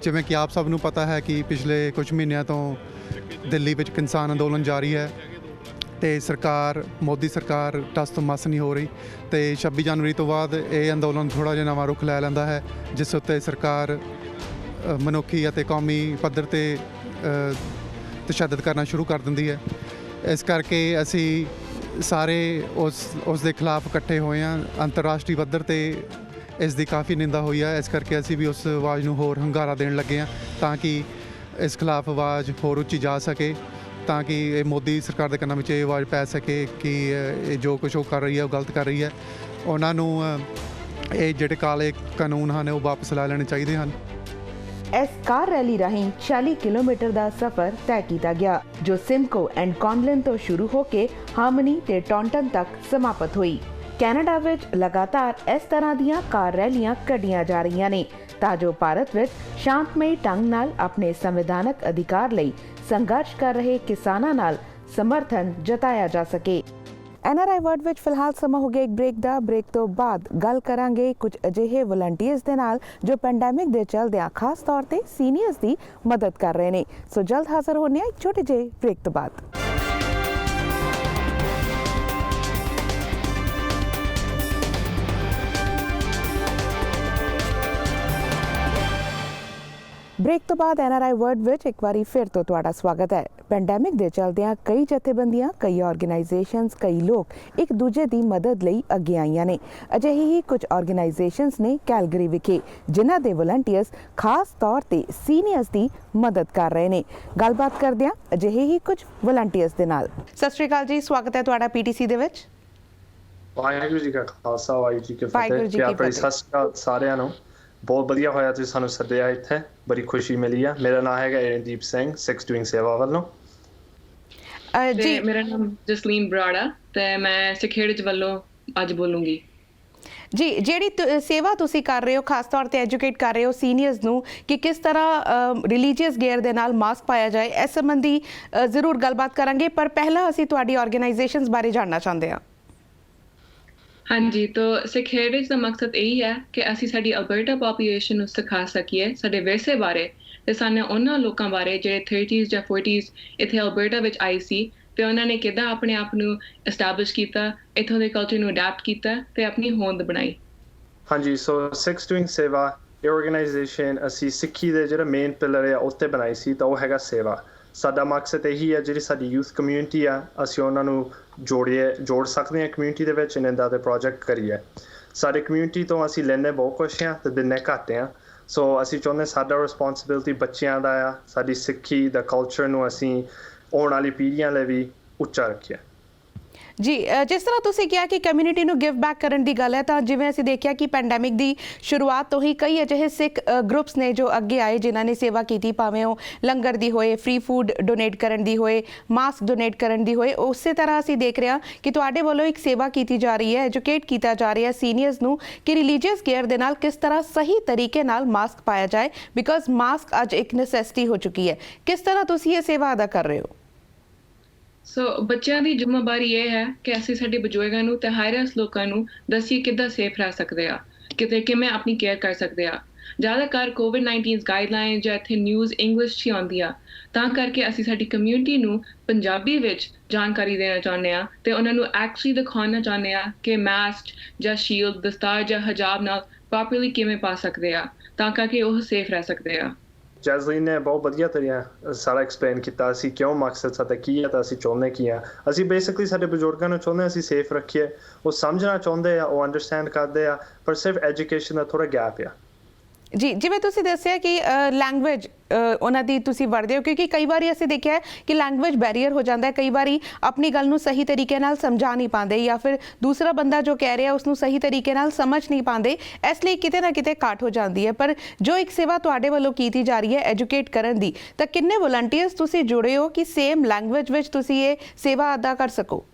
ਜਿਵੇਂ ਕਿ ਆਪ ਸਭ ਨੂੰ ਪਤਾ ਹੈ ਕਿ ਪਿਛਲੇ ਕੁਝ ਮਹੀਨਿਆਂ ਤੋਂ ਦਿੱਲੀ ਵਿੱਚ ਕਿਸਾਨ ਅੰਦੋਲਨ ਜਾਰੀ ਹੈ ਅਤੇ ਮੋਦੀ ਸਰਕਾਰ ਟਸ ਤੋਂ ਮਸ ਨਹੀਂ ਹੋ ਰਹੀ ਅਤੇ 26 ਜਨਵਰੀ ਤੋਂ ਬਾਅਦ ਇਹ ਅੰਦੋਲਨ ਥੋੜ੍ਹਾ ਜਿਹਾ ਨਵਾਂ ਰੁਖ ਲੈ ਲੈਂਦਾ ਹੈ, ਜਿਸ ਉੱਤੇ ਸਰਕਾਰ ਮਨੁੱਖੀ ਅਤੇ ਕੌਮੀ ਪੱਧਰ 'ਤੇ ਤਸ਼ੱਦਦ ਕਰਨਾ ਸ਼ੁਰੂ ਕਰ ਦਿੰਦੀ ਹੈ। ਇਸ ਕਰਕੇ ਅਸੀਂ ਸਾਰੇ ਉਸ ਦੇ ਖਿਲਾਫ ਇਕੱਠੇ ਹੋਏ ਹਾਂ। ਅੰਤਰਰਾਸ਼ਟਰੀ ਪੱਧਰ 'ਤੇ ਇਸ ਦੀ ਕਾਫੀ ਨਿੰਦਾ ਹੋਈ ਹੈ। ਇਸ ਕਰਕੇ ਅਸੀਂ ਵੀ ਉਸ ਆਵਾਜ਼ ਨੂੰ ਹੋਰ ਹੁੰਗਾਰਾ ਦੇਣ ਲੱਗੇ ਹਾਂ ਤਾਂ ਕਿ ਇਸ ਖਿਲਾਫ ਆਵਾਜ਼ ਹੋਰ ਉੱਚੀ ਜਾ ਸਕੇ, ਤਾਂ ਕਿ ਇਹ ਮੋਦੀ ਸਰਕਾਰ ਦੇ ਕੰਨਾਂ ਵਿੱਚ ਇਹ ਆਵਾਜ਼ ਪੈ ਸਕੇ ਕਿ ਇਹ ਜੋ ਕੁਛ ਉਹ ਕਰ ਰਹੀ ਹੈ ਉਹ ਗਲਤ ਕਰ ਰਹੀ ਹੈ। ਉਹਨਾਂ ਨੂੰ ਇਹ ਜਿਹੜੇ ਕਾਲੇ ਕਾਨੂੰਨ ਹਨ ਉਹ ਵਾਪਸ ਲੈ ਲੈਣੇ ਚਾਹੀਦੇ ਹਨ। ਇਸ ਕਾਰ ਰੈਲੀ ਰਾਹੀਂ 40 ਕਿਲੋਮੀਟਰ ਦਾ ਸਫ਼ਰ ਤੈਅ ਕੀਤਾ ਗਿਆ ਜੋ ਸਿਮਕੋ ਐਂਡ ਕੌਨਲਿਨ ਤੋਂ ਸ਼ੁਰੂ ਹੋ ਕੇ ਹਾਰਮਨੀ ਤੇ ਟੌਂਟਨ ਤੱਕ ਸਮਾਪਤ ਹੋਈ। ਕੈਨੇਡਾ ਵਿੱਚ ਲਗਾਤਾਰ ਇਸ ਤਰ੍ਹਾਂ ਦੀਆਂ ਕਾਰ ਰੈਲੀਆਂ ਕੱਢੀਆਂ ਜਾ ਰਹੀਆਂ ਨੇ ਤਾਂ ਜੋ ਭਾਰਤ ਵਿੱਚ ਸ਼ਾਂਤਮਈ ਢੰਗ ਨਾਲ ਆਪਣੇ ਸੰਵਿਧਾਨਕ ਅਧਿਕਾਰ ਲਈ ਸੰਘਰਸ਼ ਕਰ ਰਹੇ ਕਿਸਾਨਾਂ ਨਾਲ ਸਮਰਥਨ ਜਤਾਇਆ ਜਾ ਸਕੇ। NRI ਵਰਡ ਵਿੱਚ ਫਿਲਹਾਲ ਸਮਾਂ ਹੋ ਗਿਆ ਇੱਕ ਬ੍ਰੇਕ ਤੋਂ ਬਾਅਦ ਗੱਲ ਕਰਾਂਗੇ ਕੁਝ ਅਜਿਹੇ ਵਲੰਟੀਅਰਸ ਦੇ ਨਾਲ ਜੋ ਪੈਂਡੈਮਿਕ ਦੇ ਚੱਲਦਿਆਂ ਖਾਸ ਤੌਰ ਤੇ ਸੀਨੀਅਰਸ ਦੀ ਮਦਦ ਕਰ ਰਹੇ ਨੇ। ਸੋ ਜਲਦ ਹਾਜ਼ਰ ਹੋਣੇ ਆ ਇੱਕ ਛੋਟੇ ਜਿਹੇ ਬ੍ਰੇਕ ਤੋਂ ਬਾਅਦ। ਬ੍ਰੇਕ ਤੋਂ ਬਾਅਦ NRI ਵਰਡ ਵਿੱਚ ਇੱਕ ਵਾਰੀ ਫਿਰ ਤੋਂ ਤੁਹਾਡਾ ਸਵਾਗਤ ਹੈ। ਪੈਂਡੈਮਿਕ ਦੇ ਚੱਲਦਿਆਂ ਕਈ ਜਥੇਬੰਦੀਆਂ, ਕਈ ਆਰਗੇਨਾਈਜੇਸ਼ਨਸ, ਕਈ ਲੋਕ ਇੱਕ ਦੂਜੇ ਦੀ ਮਦਦ ਲਈ ਅੱਗੇ ਆਈਆਂ ਨੇ। ਅਜਿਹੀ ਹੀ ਕੁਝ ਆਰਗੇਨਾਈਜੇਸ਼ਨਸ ਨੇ ਕੈਲਗਰੀ ਵਿਖੇ ਜਿਨ੍ਹਾਂ ਦੇ ਵਲੰਟੀਅਰਸ ਖਾਸ ਤੌਰ ਤੇ ਸੀਨੀਅਰਸ ਦੀ ਮਦਦ ਕਰ ਰਹੇ ਨੇ। ਗੱਲਬਾਤ ਕਰਦੇ ਹਾਂ ਅਜਿਹੇ ਹੀ ਕੁਝ ਵਲੰਟੀਅਰਸ ਦੇ ਨਾਲ। ਸਤਿ ਸ਼੍ਰੀ ਅਕਾਲ ਜੀ, ਸਵਾਗਤ ਹੈ ਤੁਹਾਡਾ PTC ਦੇ ਵਿੱਚ। ਵਾਹਿਗੁਰੂ ਜੀ ਕਾ ਖਾਲਸਾ, ਵਾਹਿਗੁਰੂ ਜੀ ਕੀ ਫਤਿਹ। ਪਿਆਰ ਭਰੀ ਸਤਿ ਸ਼੍ਰੀ ਅਕਾਲ ਸਾਰਿਆਂ ਨੂੰ। ਬਹੁਤ ਵਧੀਆ ਹੋਇਆ ਤੁਸੀਂ ਸਾਨੂੰ ਸੱਦਿਆ ਇੱਥੇ, ਬੜੀ ਖੁਸ਼ੀ ਮਿਲੀ ਆ। ਮੇਰਾ ਨਾਮ ਹੈਗਾ ਏਰਨਦੀਪ ਸਿੰਘ, ਸਿੱਖ ਡੂਇੰਗ ਸੇਵਾ ਵੱਲੋਂ। ਜੀ ਮੇਰਾ ਨਾਮ ਜਸਲੀਨ ਬਰਾੜਾ ਤੇ ਮੈਂ ਸਿੱਖੇੜੇ ਵੱਲੋਂ ਅੱਜ ਬੋਲੂੰਗੀ। ਜੀ, ਜਿਹੜੀ ਸੇਵਾ ਤੁਸੀਂ ਕਰ ਰਹੇ ਹੋ, ਖਾਸ ਤੌਰ ਤੇ ਐਜੂਕੇਟ ਕਰ ਰਹੇ ਹੋ ਸੀਨੀਅਰਸ ਨੂੰ ਕਿ ਕਿਸ ਤਰ੍ਹਾਂ ਰਿਲੀਜੀਅਸ ਗੇਅਰ ਦੇ ਨਾਲ ਮਾਸਕ ਪਾਇਆ ਜਾਏ, ਇਸ ਸੰਬੰਧੀ ਜ਼ਰੂਰ ਗੱਲਬਾਤ ਕਰਾਂਗੇ, ਪਰ ਪਹਿਲਾਂ ਅਸੀਂ ਤੁਹਾਡੀ ਆਰਗੇਨਾਈਜੇਸ਼ਨਸ ਬਾਰੇ ਜਾਣਨਾ ਚਾਹੁੰਦੇ ਹਾਂ। ਹਾਂਜੀ, ਤਾਂ ਸਿੱਖੇੜੇ ਦਾ ਮਕਸਦ ਇਹੀ ਹੈ ਕਿ ਅਸੀਂ ਸਾਡੀ ਅਲਬਰਟਾ ਪੋਪੂਲੇਸ਼ਨ ਨੂੰ ਸਿਖਾ ਸਕੀਏ ਸਾਡੇ ਵਿਰਸੇ ਬਾਰੇ ਤੇ ਸਾਨੂੰ ਉਹਨਾਂ ਲੋਕਾਂ ਬਾਰੇ ਜਿਹੜੇ 30s ਜਾਂ 40s ਇੱਥੇ ਅਲਬਰਟਾ ਵਿੱਚ ਆਏ ਸੀ ਤੇ ਉਹਨਾਂ ਨੇ ਕਿੱਦਾਂ ਆਪਣੇ ਆਪ ਨੂੰ ਐਸਟੈਬਲਿਸ਼ ਕੀਤਾ, ਇੱਥੋਂ ਦੇ ਕਲਚਰ ਨੂੰ ਅਡੈਪਟ ਕੀਤਾ ਤੇ ਆਪਣੀ ਹੋਂਦ ਬਣਾਈ। ਹਾਂਜੀ, ਸੋ ਸਿੱਖ ਡੂਇੰਗ ਸੇਵਾ ਇਹ ਆਰਗੇਨਾਈਜੇਸ਼ਨ ਅਸੀਂ ਸਿੱਖੀ ਦੇ ਜਿਹੜਾ ਮੇਨ ਪਿਲਰ ਹੈ ਉੱਤੇ ਬਣਾਈ ਸੀ, ਤਾਂ ਉਹ ਹੈਗਾ ਸੇਵਾ। ਸਾਡਾ ਮਕਸਦ ਇਹੀ ਹੈ ਜਿਹੜੀ ਸਾਡੀ ਯੂਥ ਕਮਿਊਨਿਟੀ ਆ ਅਸੀਂ ਉਹਨਾਂ ਨੂੰ ਜੋੜ ਸਕਦੇ ਹਾਂ ਕਮਿਊਨਿਟੀ ਦੇ ਵਿੱਚ, ਇਹਨਾਂ ਦੇ ਪ੍ਰੋਜੈਕਟ ਕਰੀਏ। ਸਾਡੇ ਕਮਿਊਨਿਟੀ ਤੋਂ ਅਸੀਂ ਲੈਂਦੇ ਬਹੁਤ ਕੁਛ ਹਾਂ ਤੇ ਦਿੰਦੇ ਘੱਟ ਹਾਂ। ਸੋ ਅਸੀਂ ਚਾਹੁੰਦੇ ਸਾਡਾ ਰਿਸਪੌਂਸਿਬਿਲਿਟੀ ਬੱਚਿਆਂ ਦਾ ਆ, ਸਾਡੀ ਸਿੱਖੀ ਦਾ ਕਲਚਰ ਨੂੰ ਅਸੀਂ ਆਉਣ ਵਾਲੀ ਪੀੜ੍ਹੀਆਂ ਲਈ ਵੀ ਉੱਚਾ ਰੱਖੀਏ। ਜੀ, ਜਿਸ ਤਰ੍ਹਾਂ ਤੁਸੀਂ ਕਿਹਾ ਕਿ ਕਮਿਊਨਿਟੀ ਨੂੰ ਗਿਵ ਬੈਕ ਕਰਨ ਦੀ ਗੱਲ ਹੈ, ਤਾਂ ਜਿਵੇਂ ਅਸੀਂ ਦੇਖਿਆ ਕਿ ਪੈਂਡੈਮਿਕ ਦੀ ਸ਼ੁਰੂਆਤ ਤੋਂ ਹੀ ਕਈ ਅਜਿਹੇ ਸਿੱਖ ਗਰੁੱਪਸ ਨੇ ਜੋ ਅੱਗੇ ਆਏ ਜਿਨ੍ਹਾਂ ਨੇ ਸੇਵਾ ਕੀਤੀ, ਭਾਵੇਂ ਉਹ ਲੰਗਰ ਦੀ ਹੋਏ, ਫ੍ਰੀ ਫੂਡ ਡੋਨੇਟ ਕਰਨ ਦੀ ਹੋਏ, ਮਾਸਕ ਡੋਨੇਟ ਕਰਨ ਦੀ ਹੋਏ। ਉਸੇ ਤਰ੍ਹਾਂ ਅਸੀਂ ਦੇਖ ਰਹੇ ਹਾਂ ਕਿ ਤੁਹਾਡੇ ਵੱਲੋਂ ਇੱਕ ਸੇਵਾ ਕੀਤੀ ਜਾ ਰਹੀ ਹੈ, ਐਜੂਕੇਟ ਕੀਤਾ ਜਾ ਰਿਹਾ ਹੈ ਸੀਨੀਅਰਸ ਨੂੰ ਕਿ ਰਿਲੀਜੀਅਸ ਗੇਅਰ ਦੇ ਨਾਲ ਕਿਸ ਤਰ੍ਹਾਂ ਸਹੀ ਤਰੀਕੇ ਨਾਲ ਮਾਸਕ ਪਾਇਆ ਜਾਏ, ਬਿਕੋਜ਼ ਮਾਸਕ ਅੱਜ ਇੱਕ ਨੈਸੈਸਿਟੀ ਹੋ ਚੁੱਕੀ ਹੈ। ਕਿਸ ਤਰ੍ਹਾਂ ਤੁਸੀਂ ਇਹ ਸੇਵਾ ਅਦਾ ਕਰ ਰਹੇ ਹੋ? ਸੋ ਬੱਚਿਆਂ ਦੀ ਜ਼ਿੰਮੇਵਾਰੀ ਇਹ ਹੈ ਕਿ ਅਸੀਂ ਸਾਡੇ ਬਜ਼ੁਰਗਾਂ ਨੂੰ ਤੇ ਹਾਇਰਸ ਲੋਕਾਂ ਨੂੰ ਦੱਸੀਏ ਕਿੱਦਾਂ ਸੇਫ ਰਹਿ ਸਕਦੇ ਆ, ਕਿਵੇਂ ਆਪਣੀ ਕੇਅਰ ਕਰ ਸਕਦੇ ਆ। ਜ਼ਿਆਦਾਤਰ COVID-19 ਗਾਈਡਲਾਈਨ ਜਾਂ ਇੱਥੇ ਨਿਊਜ਼ ਇੰਗਲਿਸ਼ 'ਚ ਆਉਂਦੀ ਆ, ਤਾਂ ਕਰਕੇ ਅਸੀਂ ਸਾਡੀ ਕਮਿਊਨਿਟੀ ਨੂੰ ਪੰਜਾਬੀ ਵਿੱਚ ਜਾਣਕਾਰੀ ਦੇਣਾ ਚਾਹੁੰਦੇ ਹਾਂ ਤੇ ਉਹਨਾਂ ਨੂੰ ਐਕਚੁਅਲੀ ਦਿਖਾਉਣਾ ਚਾਹੁੰਦੇ ਹਾਂ ਕਿ ਮਾਸਕ ਜਾਂ ਸ਼ੀਲਡ, ਦਸਤਾਰ ਜਾਂ ਹਿਜਾਬ ਨਾਲ ਪ੍ਰੋਪਰਲੀ ਕਿਵੇਂ ਪਾ ਸਕਦੇ ਆ ਤਾਂ ਕਰਕੇ ਉਹ ਸੇਫ ਰਹਿ ਸਕਦੇ ਆ। ਜੈਸਲੀਨ ਨੇ ਬਹੁਤ ਵਧੀਆ ਤਰੀਕਾ ਸਾਰਾ ਐਕਸਪਲੇਨ ਕੀਤਾ ਅਸੀਂ ਕਿਉਂ ਮਕਸਦ ਸਾਡਾ ਕੀ ਹੈ ਤਾਂ ਅਸੀਂ ਚਾਹੁੰਦੇ ਕੀ ਆ। ਅਸੀਂ ਬੇਸਿਕਲੀ ਸਾਡੇ ਬਜ਼ੁਰਗਾਂ ਨੂੰ ਚਾਹੁੰਦੇ ਅਸੀਂ ਸੇਫ ਰੱਖੀਏ, ਉਹ ਸਮਝਣਾ ਚਾਹੁੰਦੇ ਆ, ਉਹ ਅੰਡਰਸਟੈਂਡ ਕਰਦੇ ਆ, ਪਰ ਸਿਰਫ ਐਜੂਕੇਸ਼ਨ ਦਾ ਥੋੜਾ ਗੈਪ ਆ। ਜੀ, ਜਿਵੇਂ ਤੁਸੀਂ ਦੱਸਿਆ ਕਿ ਲੈਂਗੁਏਜ ਉਹਨਾਂ ਦੀ ਤੁਸੀਂ ਵਰਤਦੇ ਹੋ, ਕਿਉਂਕਿ ਕਈ ਵਾਰੀ ਅਸੀਂ ਦੇਖਿਆ ਕਿ ਲੈਂਗੁਏਜ ਬੈਰੀਅਰ ਹੋ ਜਾਂਦਾ ਹੈ, ਕਈ ਵਾਰੀ ਆਪਣੀ ਗੱਲ ਨੂੰ ਸਹੀ ਤਰੀਕੇ ਨਾਲ ਸਮਝਾ ਨਹੀਂ ਪਾਉਂਦੇ ਜਾਂ ਫਿਰ ਦੂਸਰਾ ਬੰਦਾ ਜੋ ਕਹਿ ਰਿਹਾ ਉਸ ਨੂੰ ਸਹੀ ਤਰੀਕੇ ਨਾਲ ਸਮਝ ਨਹੀਂ ਪਾਉਂਦੇ, ਇਸ ਲਈ ਕਿਤੇ ਨਾ ਕਿਤੇ ਘਾਟ ਹੋ ਜਾਂਦੀ ਹੈ। ਪਰ ਜੋ ਇੱਕ ਸੇਵਾ ਤੁਹਾਡੇ ਵੱਲੋਂ ਕੀਤੀ ਜਾ ਰਹੀ ਹੈ ਐਜੂਕੇਟ ਕਰਨ ਦੀ, ਤਾਂ ਕਿੰਨੇ ਵਲੰਟੀਅਰਸ ਤੁਸੀਂ ਜੁੜੇ ਹੋ ਕਿ ਸੇਮ ਲੈਂਗੁਏਜ ਵਿੱਚ ਤੁਸੀਂ ਇਹ ਸੇਵਾ ਅਦਾ ਕਰ ਸਕੋ?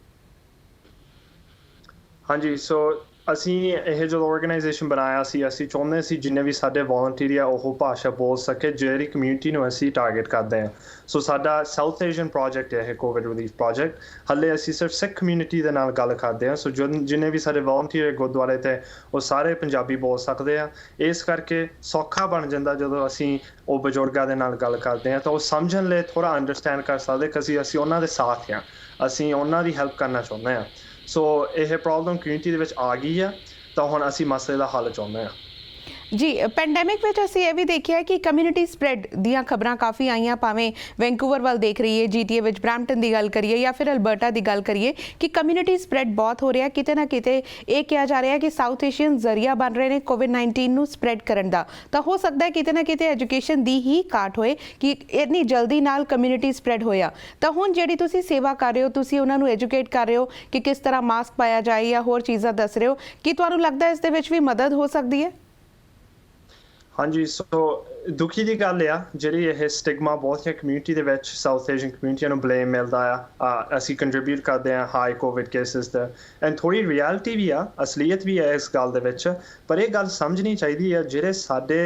ਹਾਂਜੀ, ਸੋ ਅਸੀਂ ਇਹ ਜਦੋਂ ਆਰਗੇਨਾਈਜੇਸ਼ਨ ਬਣਾਇਆ ਸੀ ਅਸੀਂ ਚਾਹੁੰਦੇ ਸੀ ਜਿੰਨੇ ਵੀ ਸਾਡੇ ਵੋਲੰਟੀਅਰ ਆ ਉਹ ਭਾਸ਼ਾ ਬੋਲ ਸਕੇ ਜਿਹੜੀ ਕਮਿਊਨਿਟੀ ਨੂੰ ਅਸੀਂ ਟਾਰਗੇਟ ਕਰਦੇ ਹਾਂ। ਸੋ ਸਾਡਾ ਸਾਊਥ ਏਸ਼ੀਅਨ ਪ੍ਰੋਜੈਕਟ ਹੈ ਇਹ ਕੋਵਿਡ ਰਿਲੀਫ ਪ੍ਰੋਜੈਕਟ। ਹਾਲੇ ਅਸੀਂ ਸਿਰਫ ਸਿੱਖ ਕਮਿਊਨਿਟੀ ਦੇ ਨਾਲ ਗੱਲ ਕਰਦੇ ਹਾਂ। ਸੋ ਜਿੰਨੇ ਵੀ ਸਾਡੇ ਵੋਲੰਟੀਅਰ ਗੁਰਦੁਆਰੇ 'ਤੇ ਉਹ ਸਾਰੇ ਪੰਜਾਬੀ ਬੋਲ ਸਕਦੇ ਆ। ਇਸ ਕਰਕੇ ਸੌਖਾ ਬਣ ਜਾਂਦਾ ਜਦੋਂ ਅਸੀਂ ਉਹ ਬਜ਼ੁਰਗਾਂ ਦੇ ਨਾਲ ਗੱਲ ਕਰਦੇ ਹਾਂ ਤਾਂ ਉਹ ਸਮਝਣ ਲਈ ਥੋੜ੍ਹਾ ਅੰਡਰਸਟੈਂਡ ਕਰ ਸਕਦੇ ਕਿ ਅਸੀਂ ਉਹਨਾਂ ਦੇ ਸਾਥ ਹਾਂ, ਅਸੀਂ ਉਹਨਾਂ ਦੀ ਹੈਲਪ ਕਰਨਾ ਚਾਹੁੰਦੇ ਹਾਂ। ਸੋ ਇਹ ਪ੍ਰੋਬਲਮ ਕਮਿਊਨਿਟੀ ਦੇ ਵਿੱਚ ਆ ਗਈ ਆ ਤਾਂ ਹੁਣ ਅਸੀਂ ਮਸਲੇ ਦਾ ਹੱਲ ਚਾਹੁੰਦੇ ਹਾਂ। ਜੀ, ਪੈਂਡੈਮਿਕ ਵਿੱਚ ਅਸੀਂ ਇਹ ਵੀ ਦੇਖਿਆ ਕਿ ਕਮਿਊਨਿਟੀ ਸਪਰੈਡ ਦੀਆਂ ਖਬਰਾਂ ਕਾਫੀ ਆਈਆਂ, ਭਾਵੇਂ ਵੈਂਕੂਵਰ ਵੱਲ ਦੇਖ ਰਹੀਏ, GTA ਵਿੱਚ ਬਰੈਂਪਟਨ ਦੀ ਗੱਲ ਕਰੀਏ ਜਾਂ ਫਿਰ ਅਲਬਰਟਾ ਦੀ ਗੱਲ ਕਰੀਏ ਕਿ ਕਮਿਊਨਿਟੀ ਸਪਰੈਡ ਬਹੁਤ ਹੋ ਰਿਹਾ। ਕਿਤੇ ਨਾ ਕਿਤੇ ਇਹ ਕਿਹਾ ਜਾ ਰਿਹਾ ਕਿ ਸਾਊਥ ਏਸ਼ੀਅਨ ਜ਼ਰੀਆ ਬਣ ਰਹੇ ਨੇ COVID-19 ਨੂੰ ਸਪਰੈਡ ਕਰਨ ਦਾ। ਤਾਂ ਹੋ ਸਕਦਾ ਹੈ ਕਿਤੇ ਨਾ ਕਿਤੇ ਐਜੂਕੇਸ਼ਨ ਦੀ ਹੀ ਘਾਟ ਹੋਏ ਕਿ ਇੰਨੀ ਜਲਦੀ ਨਾਲ ਕਮਿਊਨਿਟੀ ਸਪਰੈਡ ਹੋਇਆ। ਤਾਂ ਹੁਣ ਜਿਹੜੀ ਤੁਸੀਂ ਸੇਵਾ ਕਰ ਰਹੇ ਹੋ, ਤੁਸੀਂ ਉਹਨਾਂ ਨੂੰ ਐਜੂਕੇਟ ਕਰ ਰਹੇ ਹੋ ਕਿ ਕਿਸ ਤਰ੍ਹਾਂ ਮਾਸਕ ਪਾਇਆ ਜਾਏ ਜਾਂ ਹੋਰ ਚੀਜ਼ਾਂ ਦੱਸ ਰਹੇ ਹੋ, ਕੀ ਤੁਹਾਨੂੰ ਲੱਗਦਾ ਇਸ ਦੇ ਵਿੱਚ ਵੀ ਮਦਦ ਹੋ ਸਕਦੀ ਹੈ? ਹਾਂਜੀ, ਸੋ ਦੁਖੀ ਦੀ ਗੱਲ ਆ ਜਿਹੜੀ ਇਹ ਸਟਿਗਮਾ ਬਹੁਤ ਹੈ ਕਮਿਊਨਿਟੀ ਦੇ ਵਿੱਚ, ਸਾਊਥ ਏਸ਼ੀਅਨ ਕਮਿਊਨਿਟੀਆਂ ਨੂੰ ਬਲੇਮ ਮਿਲਦਾ ਆ। ਅਸੀਂ ਕੰਟਰੀਬਿਊਟ ਕਰਦੇ ਹਾਂ high Covid cases the, and ਥੋੜ੍ਹੀ ਰਿਐਲਿਟੀ ਵੀ ਆ, ਅਸਲੀਅਤ ਵੀ ਹੈ ਇਸ ਗੱਲ ਦੇ ਵਿੱਚ। ਪਰ ਇਹ ਗੱਲ ਸਮਝਣੀ ਚਾਹੀਦੀ ਹੈ ਜਿਹੜੇ ਸਾਡੇ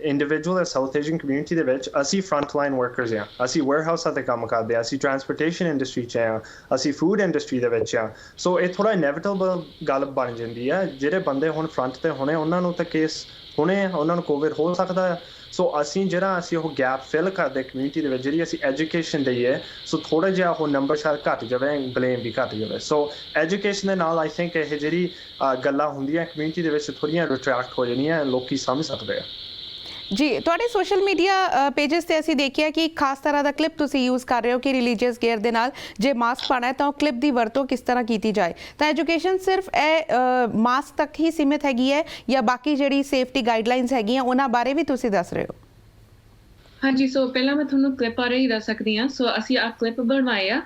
ਇੰਡੀਵਿਜੂਅਲ ਸਾਊਥ ਏਸ਼ੀਅਨ ਕਮਿਊਨਿਟੀ ਦੇ ਵਿੱਚ ਅਸੀਂ ਫਰੰਟ ਲਾਈਨ ਵਰਕਰਸ ਹਾਂ, ਅਸੀਂ ਵੇਅਰਹਾਊਸਾਂ 'ਤੇ ਕੰਮ ਕਰਦੇ ਹਾਂ, ਅਸੀਂ ਟਰਾਂਸਪੋਰਟੇਸ਼ਨ ਇੰਡਸਟਰੀ 'ਚ ਹਾਂ, ਅਸੀਂ ਫੂਡ ਇੰਡਸਟਰੀ ਦੇ ਵਿੱਚ ਹਾਂ। ਸੋ ਇਹ ਥੋੜ੍ਹਾ ਇਨੈਵਿਟੇਬਲ ਗੱਲ ਬਣ ਜਾਂਦੀ ਹੈ। ਜਿਹੜੇ ਬੰਦੇ ਹੁਣ ਫਰੰਟ 'ਤੇ ਹੋਣੇ ਉਹਨਾਂ ਨੂੰ ਤਾਂ ਕੇਸ ਹੁਣੇ ਉਹਨਾਂ ਨੂੰ ਕੋਵਿਡ ਹੋ ਸਕਦਾ ਹੈ। ਸੋ ਅਸੀਂ ਉਹ ਗੈਪ ਫਿਲ ਕਰਦੇ ਕਮਿਊਨਿਟੀ ਦੇ ਵਿੱਚ ਜਿਹੜੀ ਅਸੀਂ ਐਜੂਕੇਸ਼ਨ ਦਈਏ, ਸੋ ਥੋੜ੍ਹਾ ਜਿਹਾ ਉਹ ਨੰਬਰ ਸ਼ਾਇਦ ਘੱਟ ਜਾਵੇ, ਬਲੇਮ ਵੀ ਘੱਟ ਜਾਵੇ। ਸੋ ਐਜੂਕੇਸ਼ਨ ਦੇ ਨਾਲ ਆਈ ਥਿੰਕ ਇਹ ਜਿਹੜੀ ਗੱਲਾਂ ਹੁੰਦੀਆਂ ਕਮਿਊਨਿਟੀ ਦੇ ਵਿੱਚ ਥੋੜ੍ਹੀਆਂ ਰਿਟਰੈਕਟ ਹੋ ਜਾਂਦੀਆਂ, ਲੋਕੀ ਸਮਝ ਸਕਦੇ ਆ। ਜੀ, ਤੁਹਾਡੇ ਸੋਸ਼ਲ ਮੀਡੀਆ ਪੇਜਸ ਤੇ ਅਸੀਂ ਦੇਖਿਆ ਕਿ ਖਾਸ ਤਰ੍ਹਾਂ ਦਾ ਕਲਿੱਪ ਤੁਸੀਂ ਯੂਜ਼ ਕਰ ਰਹੇ ਹੋ ਕਿ ਰਿਲੀਜੀਅਸ ਗੇਅਰ ਦੇ ਨਾਲ ਜੇ ਮਾਸਕ ਪਾਉਣਾ ਹੈ ਤਾਂ ਉਹ ਕਲਿੱਪ ਦੀ ਵਰਤੋਂ ਕਿਸ ਤਰ੍ਹਾਂ ਕੀਤੀ ਜਾਏ। ਤਾਂ ਐਜੂਕੇਸ਼ਨ ਸਿਰਫ ਇਹ ਮਾਸਕ ਤੱਕ ਹੀ ਸੀਮਿਤ ਹੈਗੀ ਹੈ ਜਾਂ ਬਾਕੀ ਜਿਹੜੀ ਸੇਫਟੀ ਗਾਈਡਲਾਈਨਸ ਹੈਗੀਆਂ ਉਹਨਾਂ ਬਾਰੇ ਵੀ ਤੁਸੀਂ ਦੱਸ ਰਹੇ ਹੋ? ਹਾਂਜੀ, ਸੋ ਪਹਿਲਾਂ ਮੈਂ ਤੁਹਾਨੂੰ ਕਲਿੱਪ ਬਾਰੇ ਹੀ ਦੱਸ ਸਕਦੀ ਹਾਂ। ਸੋ ਅਸੀਂ ਆਹ ਕਲਿੱਪ ਬਣਵਾਏ ਆ।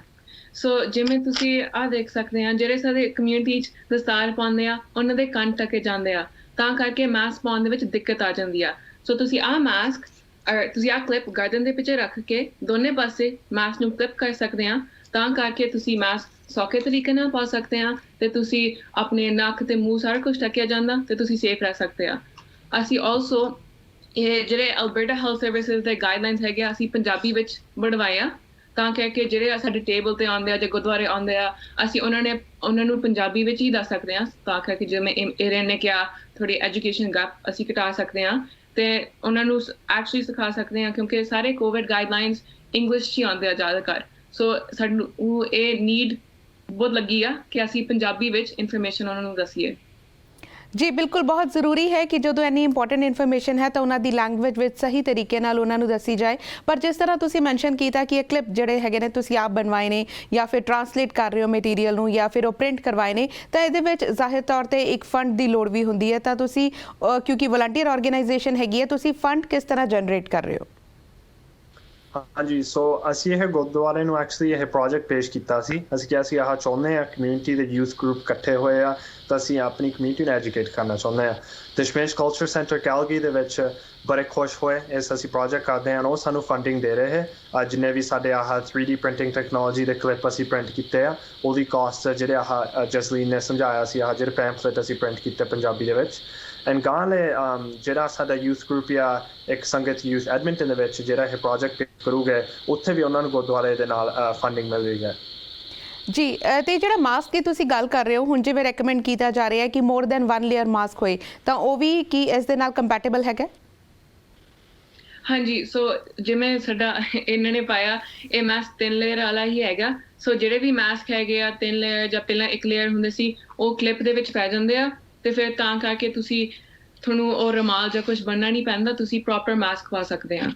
ਸੋ ਜਿਵੇਂ ਤੁਸੀਂ ਆਹ ਦੇਖ ਸਕਦੇ ਆ, ਜਿਹੜੇ ਸਾਡੇ ਕਮਿਊਨਿਟੀ 'ਚ ਦਸਤਾਰ ਪਾਉਂਦੇ ਆ ਉਹਨਾਂ ਦੇ ਕੰਨ ਟਕੇ ਜਾਂਦੇ ਆ, ਤਾਂ ਕਰਕੇ ਮਾਸਕ ਪਾਉਣ ਦੇ ਵਿੱਚ ਦਿੱਕਤ ਆ ਜਾਂਦੀ ਆ। ਸੋ ਤੁਸੀਂ ਆਹ ਮਾਸਕ ਤੁਸੀਂ ਆਹ ਕਲਿੱਪ ਗਰਦਨ ਦੇ ਪਿੱਛੇ ਰੱਖ ਕੇ ਦੋਨੇ ਪਾਸੇ ਮਾਸਕ ਨੂੰ ਕਲਿੱਪ ਕਰ ਸਕਦੇ ਆ, ਤਾਂ ਕਰਕੇ ਤੁਸੀਂ ਮਾਸਕ ਸੌਖੇ ਤਰੀਕੇ ਨਾਲ ਪਾ ਸਕਦੇ ਆ ਤੇ ਤੁਸੀਂ ਆਪਣੇ ਨੱਕ ਤੇ ਮੂੰਹ ਸਾਰਾ ਕੁਝ ਢੱਕਿਆ ਜਾਂਦਾ ਤੇ ਤੁਸੀਂ ਸੇਫ ਰਹਿ ਸਕਦੇ ਆ। ਅਸੀਂ ਆਲਸੋ ਇਹ ਜਿਹੜੇ ਅਲਬਰਟਾ ਹੈਲਥ ਸਰਵਿਸਿਜ਼ ਦੇ ਗਾਈਡਲਾਈਨਸ ਹੈਗੇ ਅਸੀਂ ਪੰਜਾਬੀ ਵਿੱਚ ਬਣਵਾਏ ਆ, ਤਾਂ ਕਰਕੇ ਜਿਹੜੇ ਸਾਡੇ ਟੇਬਲ ਤੇ ਆਉਂਦੇ ਆ ਜਾਂ ਗੁਰਦੁਆਰੇ ਆਉਂਦੇ ਆ ਅਸੀਂ ਉਹਨਾਂ ਨੂੰ ਪੰਜਾਬੀ ਵਿੱਚ ਹੀ ਦੱਸ ਸਕਦੇ ਆ, ਤਾਂ ਕਰਕੇ ਜਿਵੇਂ ਏਰਨ ਨੇ ਕਿਹਾ ਥੋੜੀ ਐਜੂਕੇਸ਼ਨ ਗੈਪ ਅਸੀਂ ਘਟਾ ਸਕਦੇ ਆ ਤੇ ਉਹਨਾਂ ਨੂੰ ਐਕਚੁਅਲੀ ਸਿਖਾ ਸਕਦੇ ਆ, ਕਿਉਂਕਿ ਸਾਰੇ ਕੋਵਿਡ ਗਾਈਡਲਾਈਨਸ ਇੰਗਲਿਸ਼ 'ਚ ਹੀ ਆਉਂਦੇ ਆ ਜ਼ਿਆਦਾਤਰ। ਸੋ ਸਾਨੂੰ ਇਹ ਨੀਡ ਬਹੁਤ ਲੱਗੀ ਆ ਕਿ ਅਸੀਂ ਪੰਜਾਬੀ ਵਿੱਚ ਇਨਫੋਰਮੇਸ਼ਨ ਉਹਨਾਂ ਨੂੰ ਦੱਸੀਏ। ਜੀ ਬਿਲਕੁਲ, ਬਹੁਤ ਜ਼ਰੂਰੀ ਹੈ ਕਿ ਜਦੋਂ ਇੰਨੀ ਇੰਪੋਰਟੈਂਟ ਇਨਫੋਰਮੇਸ਼ਨ ਹੈ ਤਾਂ ਉਹਨਾਂ ਦੀ ਲੈਂਗੁਏਜ ਵਿੱਚ ਸਹੀ ਤਰੀਕੇ ਨਾਲ ਉਹਨਾਂ ਨੂੰ ਦੱਸੀ ਜਾਏ। ਪਰ ਜਿਸ ਤਰ੍ਹਾਂ ਤੁਸੀਂ ਮੈਂਸ਼ਨ ਕੀਤਾ ਕਿ ਇਹ ਕਲਿੱਪ ਜਿਹੜੇ ਹੈਗੇ ਨੇ ਤੁਸੀਂ ਆਪ ਬਣਵਾਏ ਨੇ ਜਾਂ ਫਿਰ ਟਰਾਂਸਲੇਟ ਕਰ ਰਹੇ ਹੋ ਮਟੀਰੀਅਲ ਨੂੰ ਜਾਂ ਫਿਰ ਉਹ ਪ੍ਰਿੰਟ ਕਰਵਾਏ ਨੇ, ਤਾਂ ਇਹਦੇ ਵਿੱਚ ਜ਼ਾਹਿਰ ਤੌਰ ਤੇ ਇੱਕ ਫੰਡ ਦੀ ਲੋੜ ਵੀ ਹੁੰਦੀ ਹੈ। ਤਾਂ ਤੁਸੀਂ ਕਿਉਂਕਿ ਵਲੰਟੀਅਰ ਆਰਗੇਨਾਈਜੇਸ਼ਨ ਹੈਗੀ ਹੈ, ਤੁਸੀਂ ਫੰਡ ਕਿਸ ਤਰ੍ਹਾਂ ਜਨਰੇਟ ਕਰ ਰਹੇ ਹੋ? ਹਾਂਜੀ, ਸੋ ਅਸੀਂ ਇਹ ਗੁਰਦੁਆਰੇ ਨੂੰ ਐਕਚੁਅਲੀ ਇਹ ਪ੍ਰੋਜੈਕਟ ਪੇਸ਼ ਕੀਤਾ ਸੀ। ਅਸੀਂ ਕਿਹਾ ਸੀ ਆਹ ਚਾਹੁੰਦੇ ਹਾਂ ਕਮਿਊਨਿਟੀ ਦੇ ਯੂਥ ਗਰੁੱਪ ਇਕੱਠੇ ਹੋਏ ਆ ਤਾਂ ਅਸੀਂ ਆਪਣੀ ਕਮਿਊਨਿਟੀ ਨੂੰ ਐਜੂਕੇਟ ਕਰਨਾ ਚਾਹੁੰਦੇ ਹਾਂ। ਦਸ਼ਮੇਸ਼ ਕਲਚਰ ਸੈਂਟਰ ਕੈਲਗਰੀ ਦੇ ਵਿੱਚ ਬੜੇ ਖੁਸ਼ ਹੋਏ ਇਸ ਅਸੀਂ ਪ੍ਰੋਜੈਕਟ ਕਰਦੇ ਹਾਂ, ਉਹ ਸਾਨੂੰ ਫੰਡਿੰਗ ਦੇ ਰਹੇ ਹੈ। ਜਿੰਨੇ ਵੀ ਸਾਡੇ ਆਹ 3D ਪ੍ਰਿੰਟਿੰਗ ਟੈਕਨੋਲੋਜੀ ਦੇ ਕਲਿੱਪ ਅਸੀਂ ਪ੍ਰਿੰਟ ਕੀਤੇ ਆ ਉਹਦੀ ਕਾਸਟ ਜਿਹੜੇ ਆਹ ਜਸਲੀਨ ਨੇ ਸਮਝਾਇਆ ਸੀ, ਆਹ ਜਿਹੜੇ ਪੈਂਫਲੇਟ ਅਸੀਂ ਪ੍ਰਿੰਟ ਕੀਤੇ ਪੰਜਾਬੀ ਦੇ ਵਿੱਚ। ਐਂਡ ਗਾਂਲੇ ਜਿਹੜਾ ਸਾਡਾ ਯੂਥ ਗਰੁੱਪ ਜਾਂ ਇੱਕ ਸੰਗਤ ਯੂਥ ਐਡਮਿੰਟਨ ਦੇ ਵਿੱਚ ਜਿਹੜਾ ਇਹ ਪ੍ਰੋਜੈਕਟ ਕਰੂਗੇ ਉੱਥੇ ਵੀ ਉਹਨਾਂ ਨੂੰ ਗੁਰਦੁਆਰੇ ਦੇ ਨਾਲ ਫੰਡਿੰਗ ਮਿਲ ਰਹੀ ਹੈ। ਜੀ, ਤੇ ਜਿਹੜਾ ਮਾਸਕ ਦੀ ਤੁਸੀਂ ਗੱਲ ਕਰ ਰਹੇ ਹੋ ਹੁਣ ਜਿਵੇਂ ਰეკਮੈਂਡ ਕੀਤਾ ਜਾ ਰਿਹਾ ਹੈ ਕਿ ਮੋਰ ਦੈਨ 1 ਲੇਅਰ ਮਾਸਕ ਹੋਏ, ਤਾਂ ਉਹ ਵੀ ਕੀ ਇਸ ਦੇ ਨਾਲ ਕੰਪੈਟੇਬਲ ਹੈਗਾ? ਹਾਂਜੀ, ਸੋ ਜਿਵੇਂ ਸਾਡਾ ਇਹਨਾਂ ਨੇ ਪਾਇਆ ਇਹ ਮਾਸਕ 3 ਲੇਅਰ ਵਾਲਾ ਹੀ ਹੈਗਾ। ਸੋ ਜਿਹੜੇ ਵੀ ਮਾਸਕ ਹੈਗੇ ਆ 3 ਲੇਅਰ ਜਾਂ ਪਹਿਲਾਂ 1 ਲੇਅਰ ਹੁੰਦੇ ਸੀ ਉਹ ਕਲਿੱਪ ਦੇ ਵਿੱਚ ਪੈ ਜਾਂਦੇ ਆ ਤੇ ਫਿਰ ਤਾਂ ਕਰਕੇ ਤੁਸੀਂ ਤੁਹਾਨੂੰ ਉਹ ਰੁਮਾਲ ਜਾਂ ਕੁਝ ਬੰਨਣਾ ਨਹੀਂ ਪੈਂਦਾ, ਤੁਸੀਂ ਪ੍ਰੋਪਰ ਮਾਸਕ ਪਾ ਸਕਦੇ ਆ।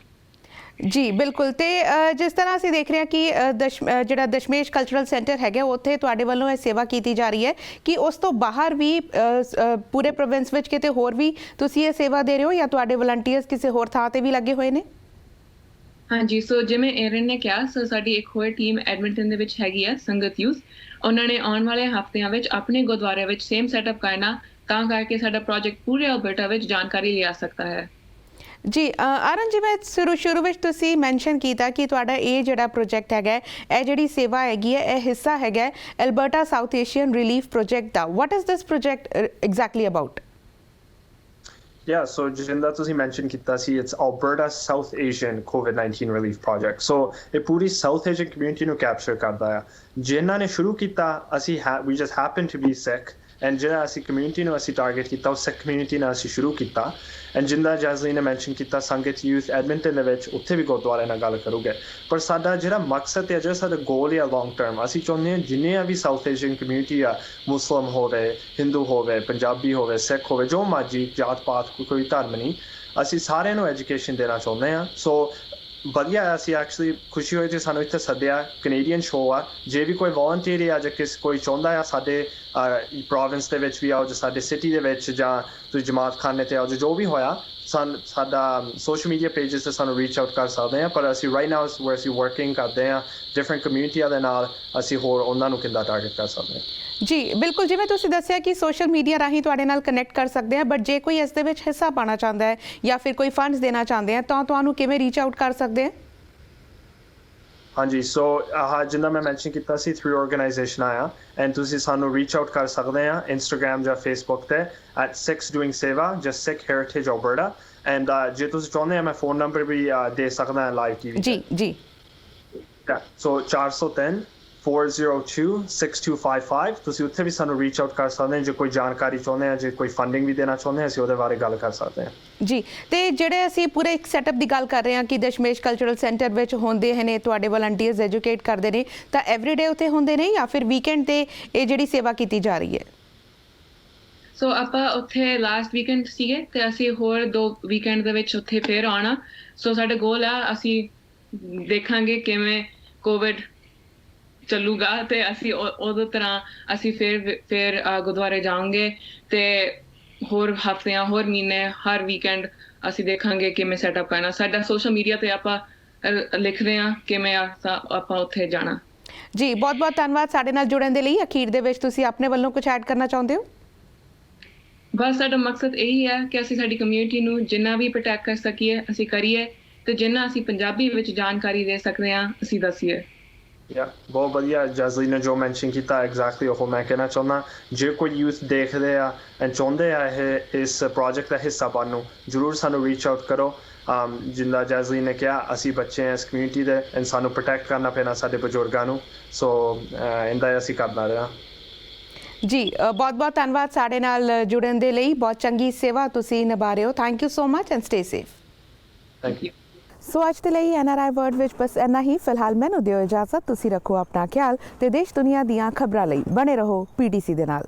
ਜੀ ਬਿਲਕੁਲ। ਤੇ ਜਿਸ ਤਰ੍ਹਾਂ ਅਸੀਂ ਦੇਖ ਰਹੇ ਹਾਂ ਕਿ ਜਿਹੜਾ ਦਸ਼ਮੇਸ਼ ਕਲਚਰਲ ਸੈਂਟਰ ਹੈਗਾ ਉੱਥੇ ਤੁਹਾਡੇ ਵੱਲੋਂ ਇਹ ਸੇਵਾ ਕੀਤੀ ਜਾ ਰਹੀ ਹੈ, ਕਿ ਉਸ ਤੋਂ ਬਾਹਰ ਵੀ ਪੂਰੇ ਪ੍ਰੋਵਿੰਸ ਵਿੱਚ ਕਿਤੇ ਹੋਰ ਵੀ ਤੁਸੀਂ ਇਹ ਸੇਵਾ ਦੇ ਰਹੇ ਹੋ ਜਾਂ ਤੁਹਾਡੇ ਵਲੰਟੀਅਰਸ ਕਿਸੇ ਹੋਰ ਥਾਂ ਤੇ ਵੀ ਲੱਗੇ ਹੋਏ ਨੇ? ਹਾਂਜੀ, ਸੋ ਜਿਵੇਂ ਏਰਨ ਨੇ ਕਿਹਾ, ਸੋ ਸਾਡੀ ਇੱਕ ਹੋਰ ਟੀਮ ਐਡਮਿੰਟਨ ਦੇ ਵਿੱਚ ਹੈਗੀ ਹੈ, ਸੰਗਤ ਯੂਥ। ਉਹਨਾਂ ਨੇ ਆਉਣ ਵਾਲੇ ਹਫ਼ਤਿਆਂ ਵਿੱਚ ਆਪਣੇ ਗੁਰਦੁਆਰੇ ਵਿੱਚ ਸੇਮ ਸੈਟਅਪ ਕਰਨਾ, ਤਾਂ ਕਰਕੇ ਸਾਡਾ ਪ੍ਰੋਜੈਕਟ ਪੂਰੇ ਅਲਬਰਟਾ ਵਿੱਚ ਜਾਣਕਾਰੀ ਲਿਆ ਸਕਦਾ ਹੈ। ਜੀ ਆਰਨ ਜੀ, ਮੈਂ ਸ਼ੁਰੂ ਵਿੱਚ ਤੁਸੀਂ ਮੈਂਸ਼ਨ ਕੀਤਾ ਕਿ ਤੁਹਾਡਾ ਇਹ ਜਿਹੜਾ ਪ੍ਰੋਜੈਕਟ ਹੈਗਾ, ਇਹ ਜਿਹੜੀ ਸੇਵਾ ਹੈਗੀ ਹੈ, ਇਹ ਹਿੱਸਾ ਹੈਗਾ Alberta south Asian relief project the. What is this project exactly about? Yeah, so ਜਿੰਦਾ ਤੁਸੀਂ ਮੈਂਸ਼ਨ ਕੀਤਾ ਸੀ, it's Alberta South Asian COVID-19 Relief Project. So ਇਹ ਪੂਰੀ South Asian community ਨੂੰ ਕੈਪਚਰ ਕਰਦਾ ਆ। ਜਿਨ੍ਹਾਂ ਨੇ ਸ਼ੁਰੂ ਕੀਤਾ, ਅਸੀਂ we just happened to be sick, and ਜਿਹੜਾ ਅਸੀਂ ਕਮਿਊਨਿਟੀ ਨੂੰ ਅਸੀਂ ਟਾਰਗੇਟ ਕੀਤਾ, ਉਹ ਸਿੱਖ ਕਮਿਊਨਿਟੀ ਨਾਲ ਅਸੀਂ ਸ਼ੁਰੂ ਕੀਤਾ। ਐਂਡ ਜਿੰਦਾ ਜੈਜ਼ਲੀ ਨੇ ਮੈਂਸ਼ਨ ਕੀਤਾ, ਸੰਗਤ ਯੂਥ ਐਡਮਿੰਟਨ ਦੇ ਵਿੱਚ ਉੱਥੇ ਵੀ ਗੁਰਦੁਆਰੇ ਨਾਲ ਗੱਲ ਕਰੂਗੇ। ਪਰ ਸਾਡਾ ਜਿਹੜਾ ਮਕਸਦ ਹੈ, ਜਿਹੜਾ ਸਾਡਾ ਗੋਲ ਹੈ ਲੌਂਗ ਟਰਮ, ਅਸੀਂ ਚਾਹੁੰਦੇ ਹਾਂ ਜਿੰਨੇ ਵੀ ਸਾਊਥ ਏਸ਼ੀਅਨ ਕਮਿਊਨਿਟੀ ਆ, ਮੁਸਲਿਮ ਹੋਵੇ, ਹਿੰਦੂ ਹੋਵੇ, ਪੰਜਾਬੀ ਹੋਵੇ, ਸਿੱਖ ਹੋਵੇ, ਜੋ ਮਰਜ਼ੀ ਜਾਤ ਪਾਤ, ਕੋਈ ਧਰਮ ਨਹੀਂ, ਅਸੀਂ ਸਾਰਿਆਂ ਨੂੰ ਐਜੂਕੇਸ਼ਨ ਦੇਣਾ ਚਾਹੁੰਦੇ ਹਾਂ। ਸੋ ਵਧੀਆ, ਅਸੀਂ ਐਕਚੁਅਲੀ ਖੁਸ਼ੀ ਹੋਈ ਜੇ ਸਾਨੂੰ ਇੱਥੇ ਸੱਦਿਆ। ਕੈਨੇਡੀਅਨ ਸ਼ੋਅ ਆ, ਜੇ ਵੀ ਕੋਈ ਵੋਲੰਟੀਅਰ ਆ ਜਾਂ ਕੋਈ ਚਾਹੁੰਦਾ ਆ ਸਾਡੇ ਪ੍ਰੋਵਿੰਸ ਦੇ ਵਿੱਚ ਵੀ ਆਓ, ਜਾਂ ਸਾਡੇ ਸਿਟੀ ਦੇ ਵਿੱਚ, ਜਾਂ ਤੁਸੀਂ ਜਮਾਤ ਖਾਨੇ ਤੇ ਆਓ, ਜੋ ਵੀ ਹੋਇਆ, ਸਾਡਾ ਸੋਸ਼ਲ ਮੀਡੀਆ ਪੇਜਸ ਤੇ ਸਾਨੂੰ ਰੀਚ ਆਊਟ ਕਰ ਸਕਦੇ ਆ। ਪਰ ਅਸੀਂ ਰਾਈਟ ਨਾਓ ਅਸੀਂ ਵਰਕਿੰਗ ਕਰਦੇ ਹਾਂ ਡਿਫਰੈਂਟ ਕਮਿਊਨਿਟੀਆਂ ਦੇ ਨਾਲ, ਅਸੀਂ ਹੋਰ ਉਹਨਾਂ ਨੂੰ ਕਿੱਦਾਂ ਟਾਰਗੇਟ ਕਰ ਸਕਦੇ ਹਾਂ। ਜੀ ਬਿਲਕੁਲ, ਜਿਵੇਂ ਤੁਸੀਂ ਦੱਸਿਆ ਕਿ ਸੋਸ਼ਲ ਮੀਡੀਆ ਰਾਹੀਂ ਤੁਹਾਡੇ ਨਾਲ ਕਨੈਕਟ ਕਰ ਸਕਦੇ ਆ, ਬਟ ਜੇ ਕੋਈ ਇਸ ਦੇ ਵਿੱਚ ਹਿੱਸਾ ਪਾਉਣਾ ਚਾਹੁੰਦਾ ਹੈ ਜਾਂ ਫਿਰ ਕੋਈ ਫੰਡਸ ਦੇਣਾ ਚਾਹੁੰਦੇ ਆ, ਤਾਂ ਤੁਹਾਨੂੰ ਕਿਵੇਂ ਰੀਚ ਆਊਟ ਕਰ ਸਕਦੇ ਆ? ਹਾਂਜੀ, ਸੋ ਜਿੰਨਾ ਮੈਂ ਮੈਂਸ਼ਨ ਕੀਤਾ ਸੀ, 3 ਆਰਗੇਨਾਈਜੇਸ਼ਨ ਆਇਆ, ਐਂਡ ਤੁਸੀਂ ਸਾਨੂੰ ਰੀਚ ਆਊਟ ਕਰ ਸਕਦੇ ਆ ਇੰਸਟਾਗ੍ਰਾਮ ਜਾਂ ਫੇਸਬੁੱਕ ਤੇ @6doingseva, just Sikh Heritage Alberta। And ਜੇ ਤੁਸੀਂ ਚਾਹੁੰਦੇ ਆ, ਮੈਂ ਫੋਨ ਨੰਬਰ ਵੀ ਦੇ ਸਕਦਾ ਲਾਈਵ ਟੀਵੀ। ਜੀ ਸੋ 403 402-6255, ਤੁਸੀਂ ਉੱਥੇ ਵੀ ਸਾਨੂੰ ਰੀਚ ਆਊਟ ਕਰ ਸਕਦੇ ਹੋ। ਜੇ ਕੋਈ ਜਾਣਕਾਰੀ ਚਾਹੁੰਦੇ ਆ, ਜੇ ਕੋਈ ਫੰਡਿੰਗ ਵੀ ਦੇਣਾ ਚਾਹੁੰਦੇ ਆ, ਅਸੀਂ ਉਹਦੇ ਬਾਰੇ ਗੱਲ ਕਰ ਸਕਦੇ ਹਾਂ। ਜੀ, ਤੇ ਜਿਹੜੇ ਅਸੀਂ ਪੂਰੇ ਇੱਕ ਸੈਟਅਪ ਦੀ ਗੱਲ ਕਰ ਰਹੇ ਹਾਂ ਕਿ ਦਸ਼ਮੇਸ਼ ਕਲਚਰਲ ਸੈਂਟਰ ਵਿੱਚ ਹੁੰਦੇ ਨੇ, ਤੁਹਾਡੇ ਵਲੰਟੀਅਰਸ ਐਜੂਕੇਟ ਕਰਦੇ ਨੇ, ਤਾਂ ਐਵਰੀਡੇ ਉੱਥੇ ਹੁੰਦੇ ਨੇ ਜਾਂ ਫਿਰ ਵੀਕਐਂਡ ਤੇ ਇਹ ਜਿਹੜੀ ਸੇਵਾ ਕੀਤੀ ਜਾ ਰਹੀ ਹੈ? ਸੋ ਆਪਾਂ ਉੱਥੇ ਲਾਸਟ ਵੀਕਐਂਡ ਸੀਗੇ, ਤੇ ਅਸੀਂ ਹੋਰ 2 ਵੀਕਐਂਡ ਦੇ ਵਿੱਚ ਉੱਥੇ ਫੇਰ ਆਉਣਾ। ਸੋ ਸਾਡਾ ਗੋਲ ਆ, ਅਸੀਂ ਦੇਖਾਂਗੇ ਕਿਵੇਂ ਕੋਵਿਡ ਚੱਲੂਗਾ, ਤੇ ਅਸੀਂ ਉਦੋਂ ਤਰ੍ਹਾਂ ਅਸੀਂ ਫਿਰ ਗੁਰਦੁਆਰੇ ਜਾਵਾਂਗੇ, ਤੇ ਹੋਰ ਹਫ਼ਤਿਆਂ, ਹੋਰ ਮਹੀਨੇ, ਹਰ ਵੀਕਐਂਡ ਅਸੀਂ ਦੇਖਾਂਗੇ ਕਿਵੇਂ ਸੈਟਅਪ ਕਰਨਾ। ਸਾਡਾ ਸੋਸ਼ਲ ਮੀਡੀਆ ਤੇ ਆਪਾਂ ਲਿਖਦੇ ਹਾਂ ਕਿਵੇਂ ਆਪਾਂ ਉੱਥੇ ਜਾਣਾ। ਜੀ ਬਹੁਤ ਬਹੁਤ ਧੰਨਵਾਦ ਸਾਡੇ ਨਾਲ ਜੁੜਨ ਦੇ ਲਈ। ਅਖੀਰ ਦੇ ਵਿੱਚ ਤੁਸੀਂ ਆਪਣੇ ਵੱਲੋਂ ਕੁਝ ਐਡ ਕਰਨਾ ਚਾਹੁੰਦੇ ਹੋ? ਬਸ ਸਾਡਾ ਮਕਸਦ ਇਹੀ ਹੈ ਕਿ ਅਸੀਂ ਸਾਡੀ ਕਮਿਊਨਿਟੀ ਨੂੰ ਜਿੰਨਾ ਵੀ ਪ੍ਰੋਟੈਕਟ ਕਰ ਸਕੀਏ ਅਸੀਂ ਕਰੀਏ, ਤੇ ਜਿੰਨਾ ਅਸੀਂ ਪੰਜਾਬੀ ਵਿੱਚ ਜਾਣਕਾਰੀ ਦੇ ਸਕਦੇ ਹਾਂ ਅਸੀਂ ਦੱਸੀਏ। ਬਹੁਤ ਵਧੀਆ ਜੈਜ਼ਲੀ ਨੇ ਜੋ ਮੈਂਸ਼ਨ ਕੀਤਾ, ਐਗਜ਼ੈਕਟਲੀ ਉਹ ਮੈਂ ਕਹਿਣਾ ਚਾਹੁੰਦਾ। ਜੇ ਕੋਈ ਯੂਥ ਦੇਖਦੇ ਆ ਐਂਡ ਚਾਹੁੰਦੇ ਆ ਇਸ ਪ੍ਰੋਜੈਕਟ ਦਾ ਹਿੱਸਾ ਬਣਨ ਨੂੰ, ਜ਼ਰੂਰ ਸਾਨੂੰ ਰੀਚ ਆਊਟ ਕਰੋ। ਜਿੰਦਾ ਜੈਜ਼ਲੀ ਨੇ ਕਿਹਾ, ਅਸੀਂ ਬੱਚੇ ਹਾਂ ਇਸ ਕਮਿਊਨਿਟੀ ਦੇ, ਐਂਡ ਸਾਨੂੰ ਪ੍ਰੋਟੈਕਟ ਕਰਨਾ ਪੈਣਾ ਸਾਡੇ ਬਜ਼ੁਰਗਾਂ ਨੂੰ। ਸੋ ਇਹਦਾ ਅਸੀਂ ਕਰਨਾ ਰਿਹਾ। ਜੀ ਬਹੁਤ ਬਹੁਤ ਧੰਨਵਾਦ ਸਾਡੇ ਨਾਲ ਜੁੜਨ ਦੇ ਲਈ। ਬਹੁਤ ਚੰਗੀ ਸੇਵਾ ਤੁਸੀਂ ਨਿਭਾ ਰਹੇ ਹੋ। Thank you so much and stay safe. Thank you. So ਅੱਜ ਦੇ ਲਈ NRI ਵਰਡ ਵਿੱਚ ਬਸ ਇੰਨਾ ਹੀ। ਫਿਲਹਾਲ ਮੈਨੂੰ ਦਿਓ ਇਜਾਜ਼ਤ। ਤੁਸੀਂ ਰੱਖੋ ਆਪਣਾ ਖਿਆਲ ਤੇ ਦੇਸ਼ ਦੁਨੀਆ ਦੀਆਂ ਖਬਰਾਂ ਲਈ ਬਣੇ ਰਹੋ PTC ਦੇ ਨਾਲ।